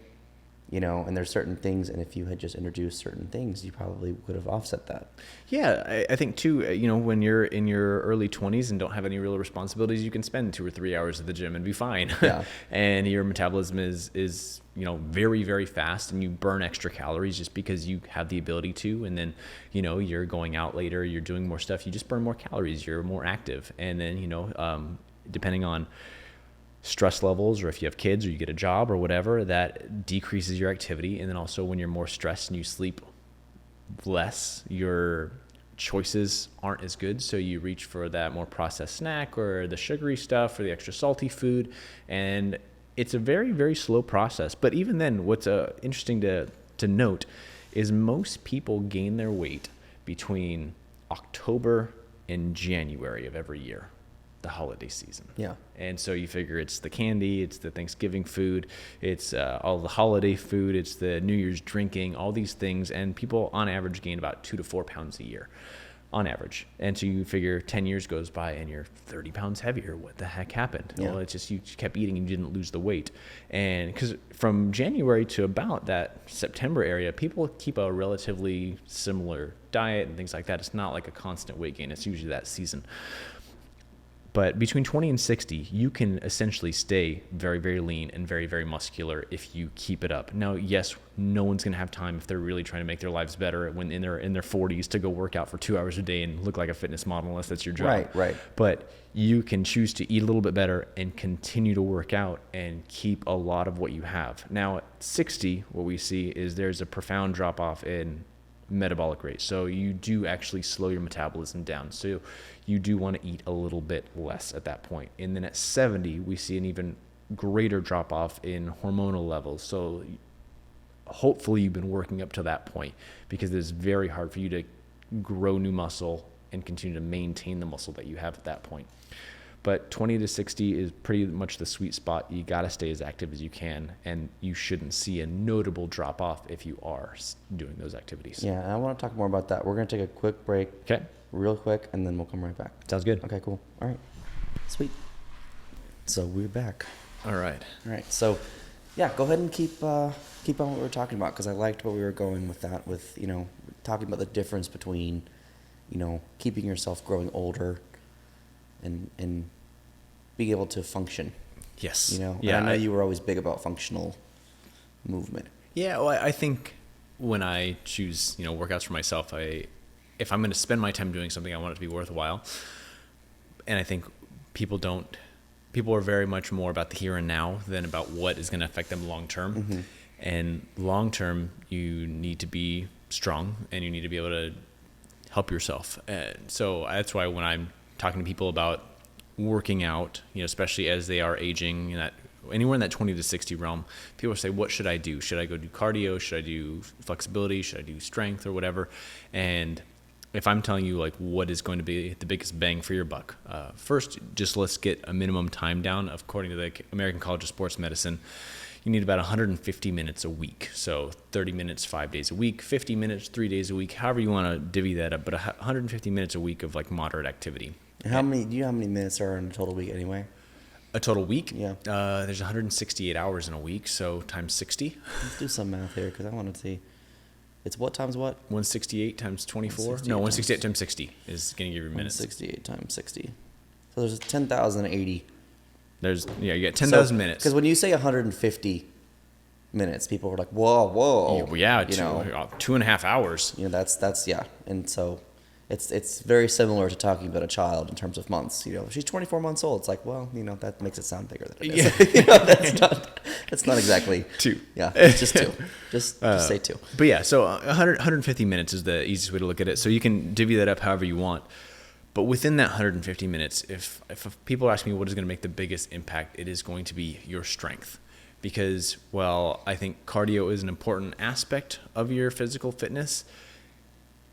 And there's certain things, and if you had just introduced certain things, you probably would have offset that. Yeah, I think too, when you're in your early 20s and don't have any real responsibilities, you can spend 2 or 3 hours at the gym and be fine. Yeah. And your metabolism is very, very fast, and you burn extra calories just because you have the ability to. And then, you're going out later, you're doing more stuff, you just burn more calories, you're more active. And then, depending on stress levels, or if you have kids or you get a job or whatever, that decreases your activity. And then also when you're more stressed and you sleep less, your choices aren't as good. So you reach for that more processed snack or the sugary stuff or the extra salty food. And it's a very, very slow process. But even then, what's interesting to note is most people gain their weight between October and January of every year, the holiday season. Yeah. And so you figure it's the candy, it's the Thanksgiving food, it's all the holiday food, it's the New Year's drinking, all these things. And people on average gain about 2 to 4 pounds a year on average. And so you figure 10 years goes by and you're 30 pounds heavier. What the heck happened? Yeah. Well, it's just you kept eating and you didn't lose the weight. And because from January to about that September area, people keep a relatively similar diet and things like that. It's not like a constant weight gain. It's usually that season. But between 20 and 60, you can essentially stay very, very lean and very, very muscular if you keep it up. Now, yes, no one's going to have time if they're really trying to make their lives better when in their 40s to go work out for 2 hours a day and look like a fitness model unless that's your job. Right. But you can choose to eat a little bit better and continue to work out and keep a lot of what you have. Now, at 60, what we see is there's a profound drop-off in metabolic rate. So you do actually slow your metabolism down. So you do want to eat a little bit less at that point. And then at 70, we see an even greater drop off in hormonal levels. So hopefully you've been working up to that point, because it's very hard for you to grow new muscle and continue to maintain the muscle that you have at that point. But 20 to 60 is pretty much the sweet spot. You got to stay as active as you can, and you shouldn't see a notable drop off if you are doing those activities. Yeah, and I want to talk more about that. We're going to take a quick break. Okay. Real quick, and then we'll come right back. Sounds good. Okay, cool. All right. Sweet. So we're back. All right. So, yeah, go ahead and keep on what we were talking about, because I liked where we were going with that, with, talking about the difference between, keeping yourself growing older and being able to function. Yes. Yeah. And I know you were always big about functional movement. Yeah, well, I think when I choose, workouts for myself, if I'm going to spend my time doing something, I want it to be worthwhile. And I think people are very much more about the here and now than about what is going to affect them long term. Mm-hmm. And long term, you need to be strong and you need to be able to help yourself. And so that's why when I'm talking to people about working out, especially as they are aging, anywhere in that 20 to 60 realm, people say, what should I do? Should I go do cardio? Should I do flexibility? Should I do strength or whatever? And if I'm telling you what is going to be the biggest bang for your buck, first, just let's get a minimum time down. According to the American College of Sports Medicine, you need about 150 minutes a week. So 30 minutes 5 days a week, 50 minutes 3 days a week, however you want to divvy that up, but 150 minutes a week of moderate activity. Do you know how many minutes are in a total week anyway? A total week? Yeah. There's 168 hours in a week, so times 60. Let's do some math here, because I want to see. It's what times what? 168 times 24? 168 No, 168 times 60 is going to give you minutes. 168 times 60. So there's 10,080. You got 10,000 minutes. Because when you say 150 minutes, people are like, whoa. Yeah, 2.5 hours. That's yeah. And so it's very similar to talking about a child in terms of months. She's 24 months old. It's like, well, that makes it sound bigger than it is. Yeah. That's not exactly 2. Yeah, it's just 2. Just say 2. But yeah, so 150 minutes is the easiest way to look at it. So you can divvy that up however you want. But within that 150 minutes, if people ask me what is going to make the biggest impact, it is going to be your strength. Because, I think cardio is an important aspect of your physical fitness,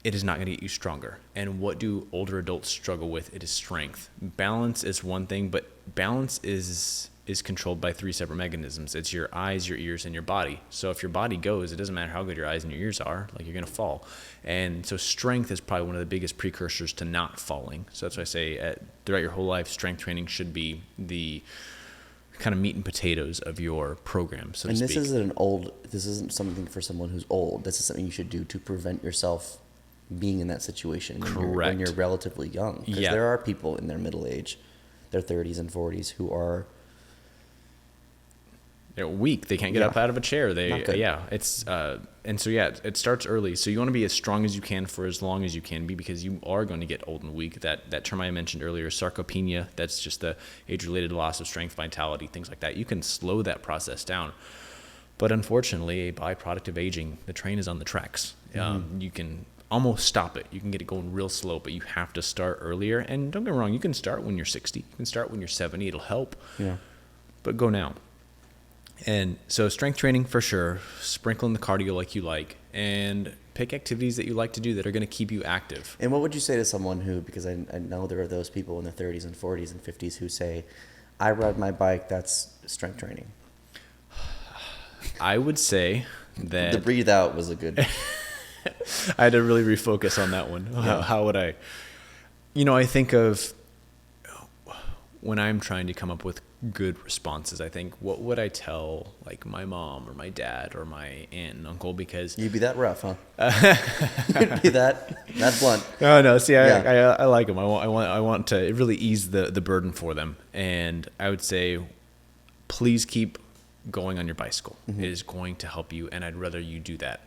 it is not going to get you stronger. And what do older adults struggle with? It is strength. Balance is one thing, but balance is controlled by 3 separate mechanisms. It's your eyes, your ears, and your body. So if your body goes, it doesn't matter how good your eyes and your ears are, you're going to fall. And so strength is probably one of the biggest precursors to not falling. So that's why I say throughout your whole life, strength training should be the kind of meat and potatoes of your program, so to speak. This isn't something for someone who's old. This is something you should do to prevent yourself being in that situation when you're relatively young. Because there are people in their middle age, their 30s and 40s, who are... They're weak. They can't get up out of a chair. It starts early. So you want to be as strong as you can for as long as you can be, because you are going to get old and weak. That term I mentioned earlier, sarcopenia, that's just the age-related loss of strength, vitality, things like that. You can slow that process down. But unfortunately, a byproduct of aging, the train is on the tracks. You can almost stop it. You can get it going real slow, but you have to start earlier. And don't get me wrong, you can start when you're 60. You can start when you're 70. It'll help. Yeah. But go now. And so strength training for sure, sprinkle in the cardio like you like, and pick activities that you like to do that are going to keep you active. And what would you say to someone who, because I know there are those people in their 30s and 40s and 50s who say, I ride my bike, that's strength training? I would say that... The breathe out was a good... I had to really refocus on that one. Yeah. How would I... I think of when I'm trying to come up with good responses, I think, what would I tell my mom or my dad or my aunt and uncle? Because you'd be that rough, huh? You'd be that blunt. Oh no, see, I like them. I want to really ease the burden for them, and I would say, please keep going on your bicycle. Mm-hmm. It is going to help you, and I'd rather you do that.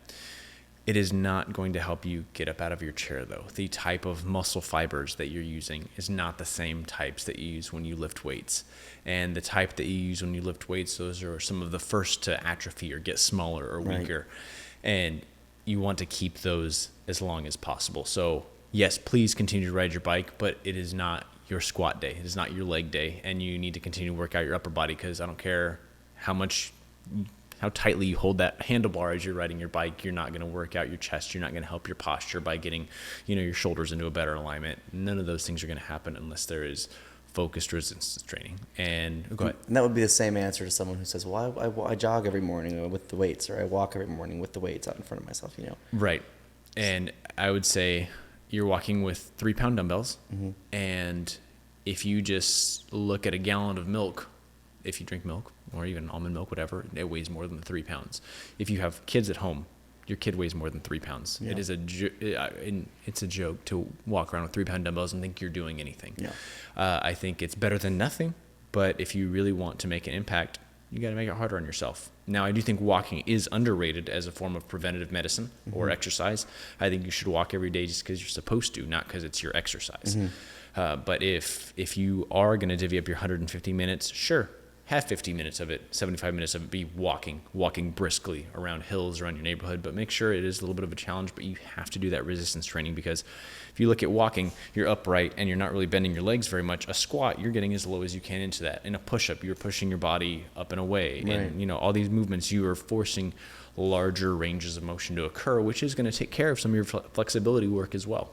It is not going to help you get up out of your chair, though. The type of muscle fibers that you're using is not the same types that you use when you lift weights. And the type that you use when you lift weights, those are some of the first to atrophy or get smaller or weaker. Right. And you want to keep those as long as possible. So, yes, please continue to ride your bike, but it is not your squat day. It is not your leg day, and you need to continue to work out your upper body, because I don't care how tightly you hold that handlebar as you're riding your bike, you're not going to work out your chest. You're not going to help your posture by getting, your shoulders into a better alignment. None of those things are going to happen unless there is focused resistance training. And go ahead. And that would be the same answer to someone who says, well, I jog every morning with the weights, or I walk every morning with the weights out in front of myself, Right. And I would say you're walking with 3-pound dumbbells. Mm-hmm. And if you just look at a gallon of milk, if you drink milk or even almond milk, whatever, it weighs more than 3 pounds. If you have kids at home, your kid weighs more than 3 pounds. Yeah. It's a joke to walk around with 3-pound dumbbells and think you're doing anything. Yeah. I think it's better than nothing, but if you really want to make an impact, you got to make it harder on yourself. Now, I do think walking is underrated as a form of preventative medicine or exercise. I think you should walk every day just because you're supposed to, not because it's your exercise. But if you are going to divvy up your 150 minutes, sure, have 50 minutes of it, 75 minutes of it be walking briskly around hills around your neighborhood, but make sure it is a little bit of a challenge, but you have to do that resistance training, because if you look at walking, you're upright and you're not really bending your legs very much. A squat, you're getting as low as you can into that. In a push-up, you're pushing your body up and away. Right. And, all these movements, you are forcing larger ranges of motion to occur, which is going to take care of some of your flexibility work as well.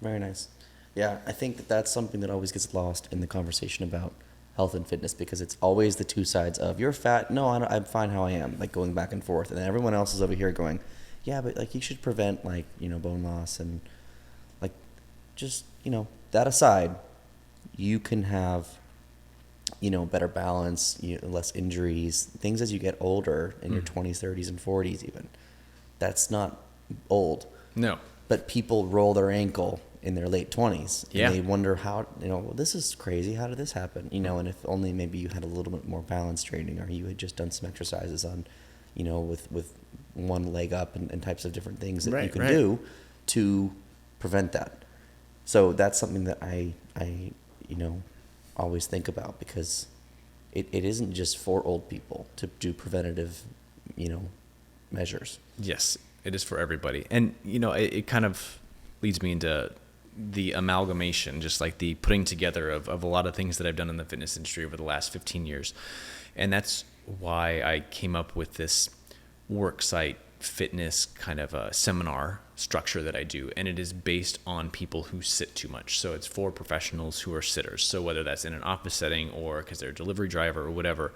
Very nice. Yeah, I think that's something that always gets lost in the conversation about health and fitness, because it's always the two sides of, you're fat, no, I'm fine how I am, like going back and forth, and then everyone else is over here going, yeah, but like you should prevent like bone loss, and like just that aside, you can have better balance, less injuries, things as you get older in your 20s, 30s, and 40s even. That's not old. No. But people roll their ankle in their late 20s. Yeah. And they wonder how, well, this is crazy. How did this happen? And if only maybe you had a little bit more balance training, or you had just done some exercises on, with one leg up and types of different things that you can do to prevent that. So that's something that I always think about, because it isn't just for old people to do preventative, measures. Yes, it is for everybody. And, it kind of leads me into the amalgamation, just like the putting together of a lot of things that I've done in the fitness industry over the last 15 years. And that's why I came up with this worksite fitness kind of a seminar structure that I do. And it is based on people who sit too much. So it's for professionals who are sitters. So whether that's in an office setting or because they're a delivery driver or whatever,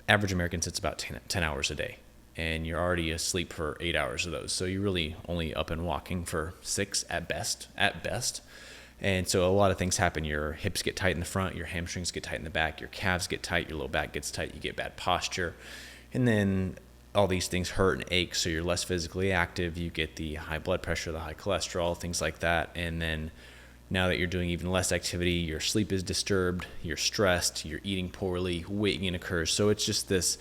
average American sits about 10 hours a day. And you're already asleep for 8 hours of those. So you're really only up and walking for 6 at best. And so a lot of things happen. Your hips get tight in the front, your hamstrings get tight in the back, your calves get tight, your low back gets tight, you get bad posture. And then all these things hurt and ache, so you're less physically active. You get the high blood pressure, the high cholesterol, things like that. And then now that you're doing even less activity, your sleep is disturbed, you're stressed, you're eating poorly, weight gain occurs. So it's just this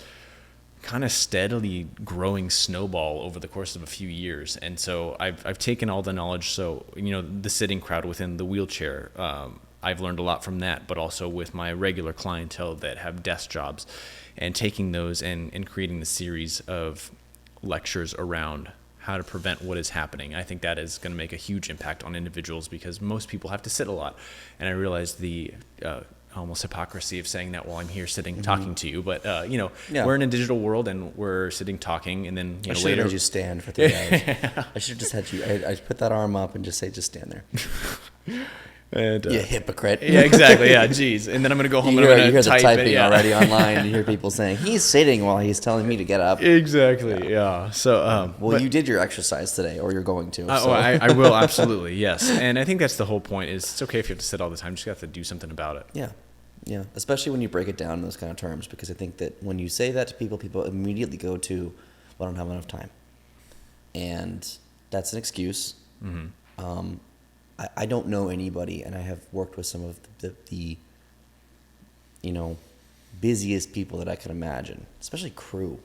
kind of steadily growing snowball over the course of a few years. And so I've taken all the knowledge. So, the sitting crowd within the wheelchair, I've learned a lot from that, but also with my regular clientele that have desk jobs, and taking those and creating the series of lectures around how to prevent what is happening. I think that is going to make a huge impact on individuals, because most people have to sit a lot. And I realize the almost hypocrisy of saying that while I'm here sitting talking to you, but we're in a digital world and we're sitting talking, and then I should have had you stand for 3 hours. I should have just had you. I put that arm up and just stand there. And, you hypocrite. Yeah, exactly. Yeah, geez. And then I'm gonna go home you and I'm gonna type the typing already online. You hear people saying he's sitting while he's telling me to get up. Exactly. Yeah. So, well, you did your exercise today, or you're going to. So. I will absolutely. Yes. And I think that's the whole point. Is it's okay if you have to sit all the time. You just have to do something about it. Yeah. Yeah. Especially when you break it down in those kind of terms, because I think that when you say that to people, people immediately go to, well, I don't have enough time, and that's an excuse. Mm-hmm. I don't know anybody, and I have worked with some of the busiest people that I can imagine, especially crew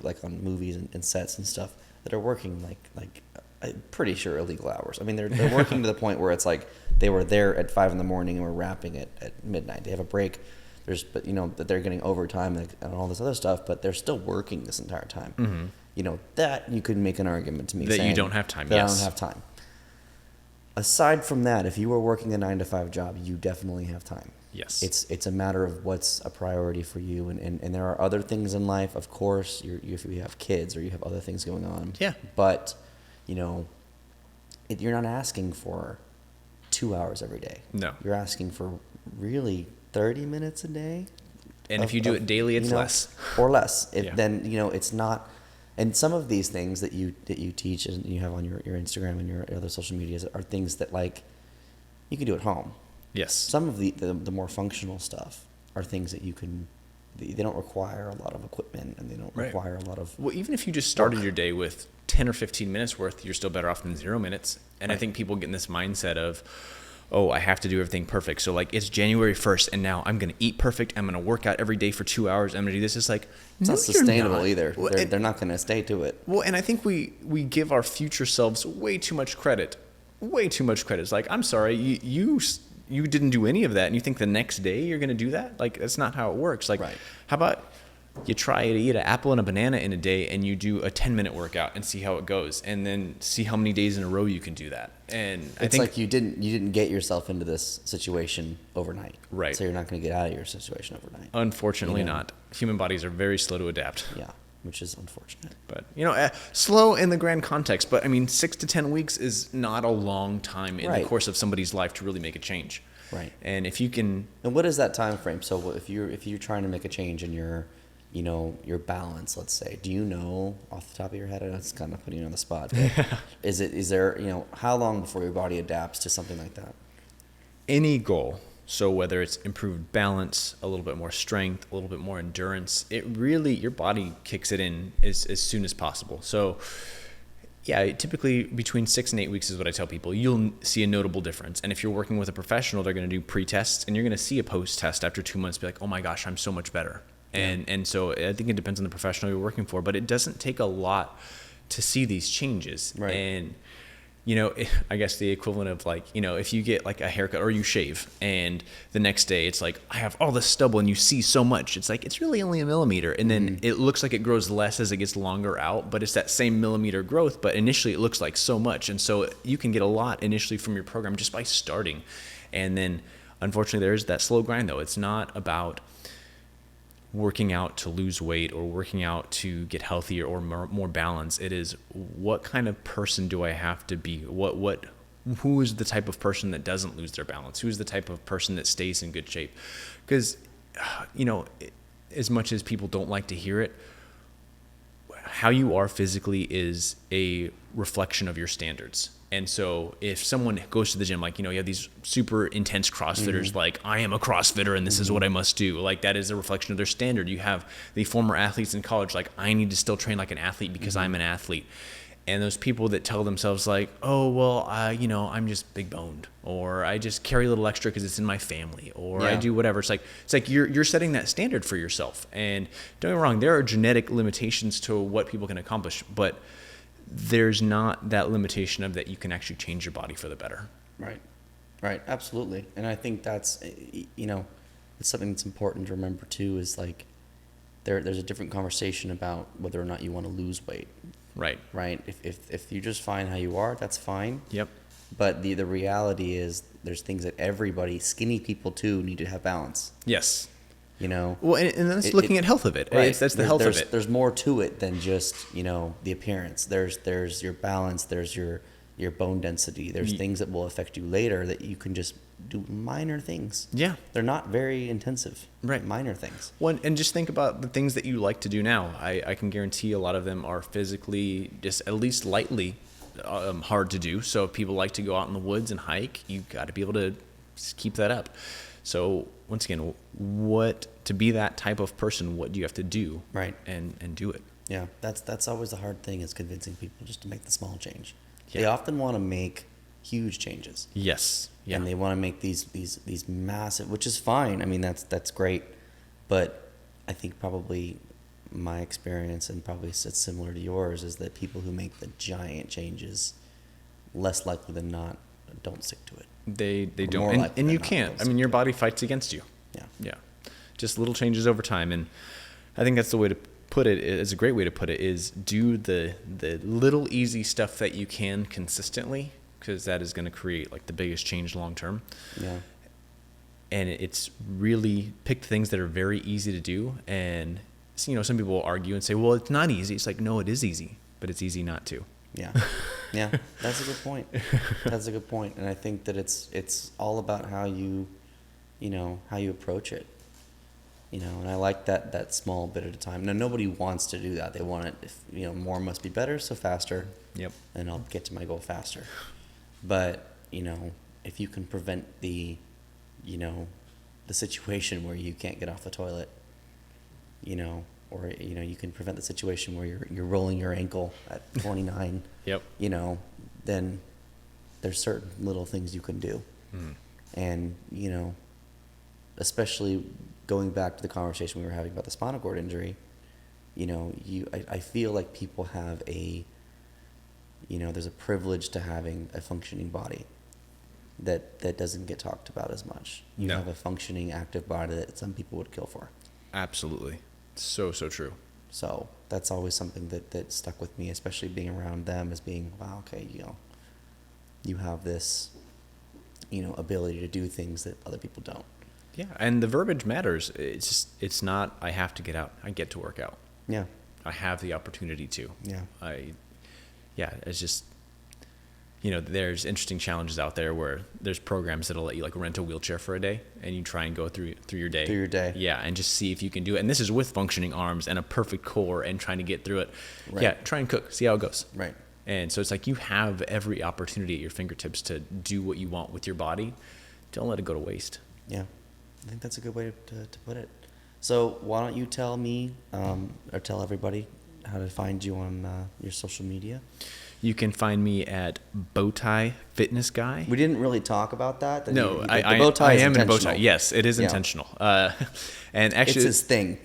like on movies and sets and stuff, that are working like I'm pretty sure illegal hours. I mean, they're working to the point where it's like they were there at 5 a.m. and we're wrapping it at midnight. They have a break. That they're getting overtime and all this other stuff, but they're still working this entire time. Mm-hmm. That you could make an argument to me that saying you don't have time. That yes. I don't have time. aside from that, if you were working a 9-to-5 job, you definitely have time. Yes. It's a matter of what's a priority for you, and there are other things in life. Of course, if you have kids or you have other things going on. Yeah. But, you know, you're not asking for 2 hours every day. No. You're asking for really 30 minutes a day. And if you do it daily, it's less. Or less. Yeah. Then, you know, it's not. And some of these things that you teach and you have on your Instagram and your other social medias are things that, like, you can do at home. Yes. Some of the more functional stuff are things that they don't require a lot of equipment, and they don't require a lot of. Well, even if you just started your day with 10 or 15 minutes worth, you're still better off than 0 minutes. And I think people get in this mindset of, oh, I have to do everything perfect. So, like, it's January 1st, and now I'm going to eat perfect. I'm going to work out every day for 2 hours. I'm going to do this. It's like, it's not sustainable either. Well, they're not going to stay to it. Well, and I think we give our future selves way too much credit. Way too much credit. It's like, I'm sorry, you didn't do any of that, and you think the next day you're going to do that? Like, that's not how it works. Like, how about you try to eat an apple and a banana in a day, and you do a 10-minute workout and see how it goes, and then see how many days in a row you can do that. And I think like you didn't get yourself into this situation overnight. Right. So you're not going to get out of your situation overnight. Unfortunately, not. Human bodies are very slow to adapt. Yeah, which is unfortunate. But, you know, slow in the grand context. But, I mean, 6 to 10 weeks is not a long time in the course of somebody's life to really make a change. Right. And if you can. And what is that time frame? So if you're trying to make a change in your balance, let's say, do you know off the top of your head? I know it's kind of putting you on the spot. But is there, how long before your body adapts to something like that? Any goal. So whether it's improved balance, a little bit more strength, a little bit more endurance, your body kicks it in as soon as possible. So yeah, typically between 6 and 8 weeks is what I tell people. You'll see a notable difference. And if you're working with a professional, they're going to do pre-tests, and you're going to see a post-test after 2 months, be like, oh my gosh, I'm so much better. And so I think it depends on the professional you're working for, but it doesn't take a lot to see these changes. Right. And, I guess the equivalent of, like, if you get like a haircut or you shave and the next day it's like, I have all this stubble, and you see so much. It's like, it's really only a millimeter. And then it looks like it grows less as it gets longer out, but it's that same millimeter growth. But initially it looks like so much. And so you can get a lot initially from your program just by starting. And then unfortunately there's that slow grind though. It's not about working out to lose weight or working out to get healthier or more balance. It is, what kind of person do I have to be? Who is the type of person that doesn't lose their balance? Who is the type of person that stays in good shape? Because, as much as people don't like to hear it, how you are physically is a reflection of your standards. And so if someone goes to the gym, like, you have these super intense CrossFitters, like, I am a CrossFitter and this is what I must do. Like, that is a reflection of their standard. You have the former athletes in college, like, I need to still train like an athlete because I'm an athlete. And those people that tell themselves like, oh, well, I'm just big boned, or I just carry a little extra because it's in my family, or I do whatever. It's like you're setting that standard for yourself. And don't get me wrong, there are genetic limitations to what people can accomplish, but there's not that limitation of that you can actually change your body for the better. Right. Absolutely. And I think that's, it's something that's important to remember too, is like there's a different conversation about whether or not you want to lose weight. Right. If you just find how you are, that's fine. Yep. But the reality is there's things that everybody, skinny people too, need to have balance. Yes. Well, and that's looking at health of it. Right. That's the health of it. There's more to it than just, the appearance. There's your balance. There's your bone density. There's things that will affect you later that you can just do minor things. Yeah. They're not very intensive. Right. Minor things. Well, and just think about the things that you like to do now. I can guarantee a lot of them are physically just at least lightly hard to do. So if people like to go out in the woods and hike, you got to be able to keep that up. So once again, to be that type of person, what do you have to do? Right. And do it. Yeah. That's always the hard thing, is convincing people just to make the small change. Yeah. They often want to make huge changes. Yes. Yeah. And they want to make these massive, which is fine. I mean, that's great. But I think probably my experience, and probably it's similar to yours, is that people who make the giant changes, less likely than not, don't stick to it. They don't. And you can't. I mean, your body fights against you. Yeah. Yeah. Just little changes over time. And I think that's the way to put it. It's a great way to put it, is do the little easy stuff that you can consistently, because that is going to create like the biggest change long term. Yeah. And it's really picked things that are very easy to do. And, you know, some people will argue and say, well, it's not easy. It's like, no, it is easy, but it's easy not to. Yeah. Yeah. That's a good point. That's a good point. And I think that it's all about how you approach it. You know, and I like that small bit at a time. Now, nobody wants to do that. They want it, more must be better, so faster. Yep. And I'll get to my goal faster. But, if you can prevent the situation where you can't get off the toilet, or, you can prevent the situation where you're rolling your ankle at 29, yep. Then there's certain little things you can do. Mm. And, especially going back to the conversation we were having about the spinal cord injury, I feel like people have there's a privilege to having a functioning body that doesn't get talked about as much. You No. have a functioning, active body that some people would kill for. Absolutely. So true. So that's always something that stuck with me, especially being around them, as being, wow, okay, you have this, ability to do things that other people don't. Yeah, and the verbiage matters. It's not, I have to get out. I get to work out. Yeah. I have the opportunity to. Yeah. It's just, there's interesting challenges out there where there's programs that'll let you like rent a wheelchair for a day and you try and go through your day. Through your day. Yeah, and just see if you can do it. And this is with functioning arms and a perfect core and trying to get through it. Right. Yeah, try and cook, see how it goes. Right. And so it's like you have every opportunity at your fingertips to do what you want with your body. Don't let it go to waste. Yeah. I think that's a good way to put it. So why don't you tell me, or tell everybody how to find you on your social media? You can find me at Bowtie Fitness Guy. We didn't really talk about that. No, the I bow tie I is am in a bow tie. intentional. Yes, it is Yeah. intentional. And actually, It's his thing.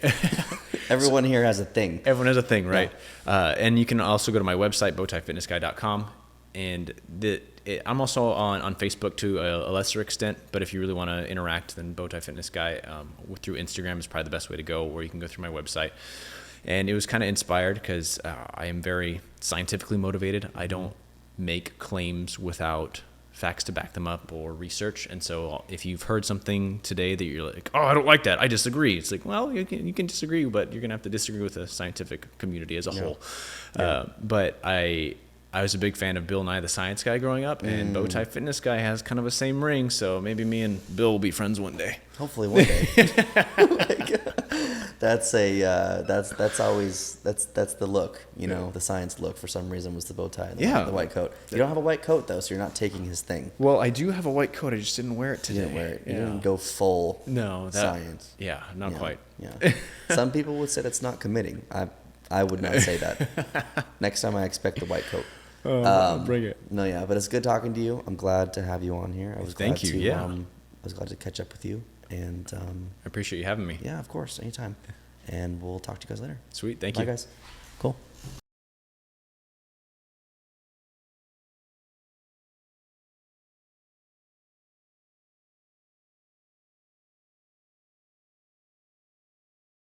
Everyone here has a thing. everyone has a thing, right? And you can also go to my website, bowtiefitnessguy.com. And I'm also on Facebook to a lesser extent, but if you really want to interact, then Bowtie Fitness Guy through Instagram is probably the best way to go, or you can go through my website. And it was kind of inspired because I am very scientifically motivated. I don't make claims without facts to back them up or research. And so if you've heard something today that you're like, oh, I don't like that, I disagree. It's like, well, you can disagree, but you're going to have to disagree with the scientific community as a whole. But I was a big fan of Bill Nye the Science Guy growing up, and Bowtie Fitness Guy has kind of a same ring, so maybe me and Bill will be friends one day. Hopefully one day. That's always the look, the science look for some reason was the bow tie and the white coat. You don't have a white coat though, so you're not taking his thing. Well, I do have a white coat. I just didn't wear it today. You didn't wear it. You didn't go full science. Yeah, not quite. Yeah. Some people would say that's not committing. I would not say that. Next time I expect the white coat. Bring it. No, yeah, but it's good talking to you. I'm glad to have you on here. I was Thank glad you. to, Yeah. I was glad to catch up with you. And I appreciate you having me. yeah, of course, anytime. And we'll talk to you guys later. Sweet. Thank Bye, you. guys. Cool.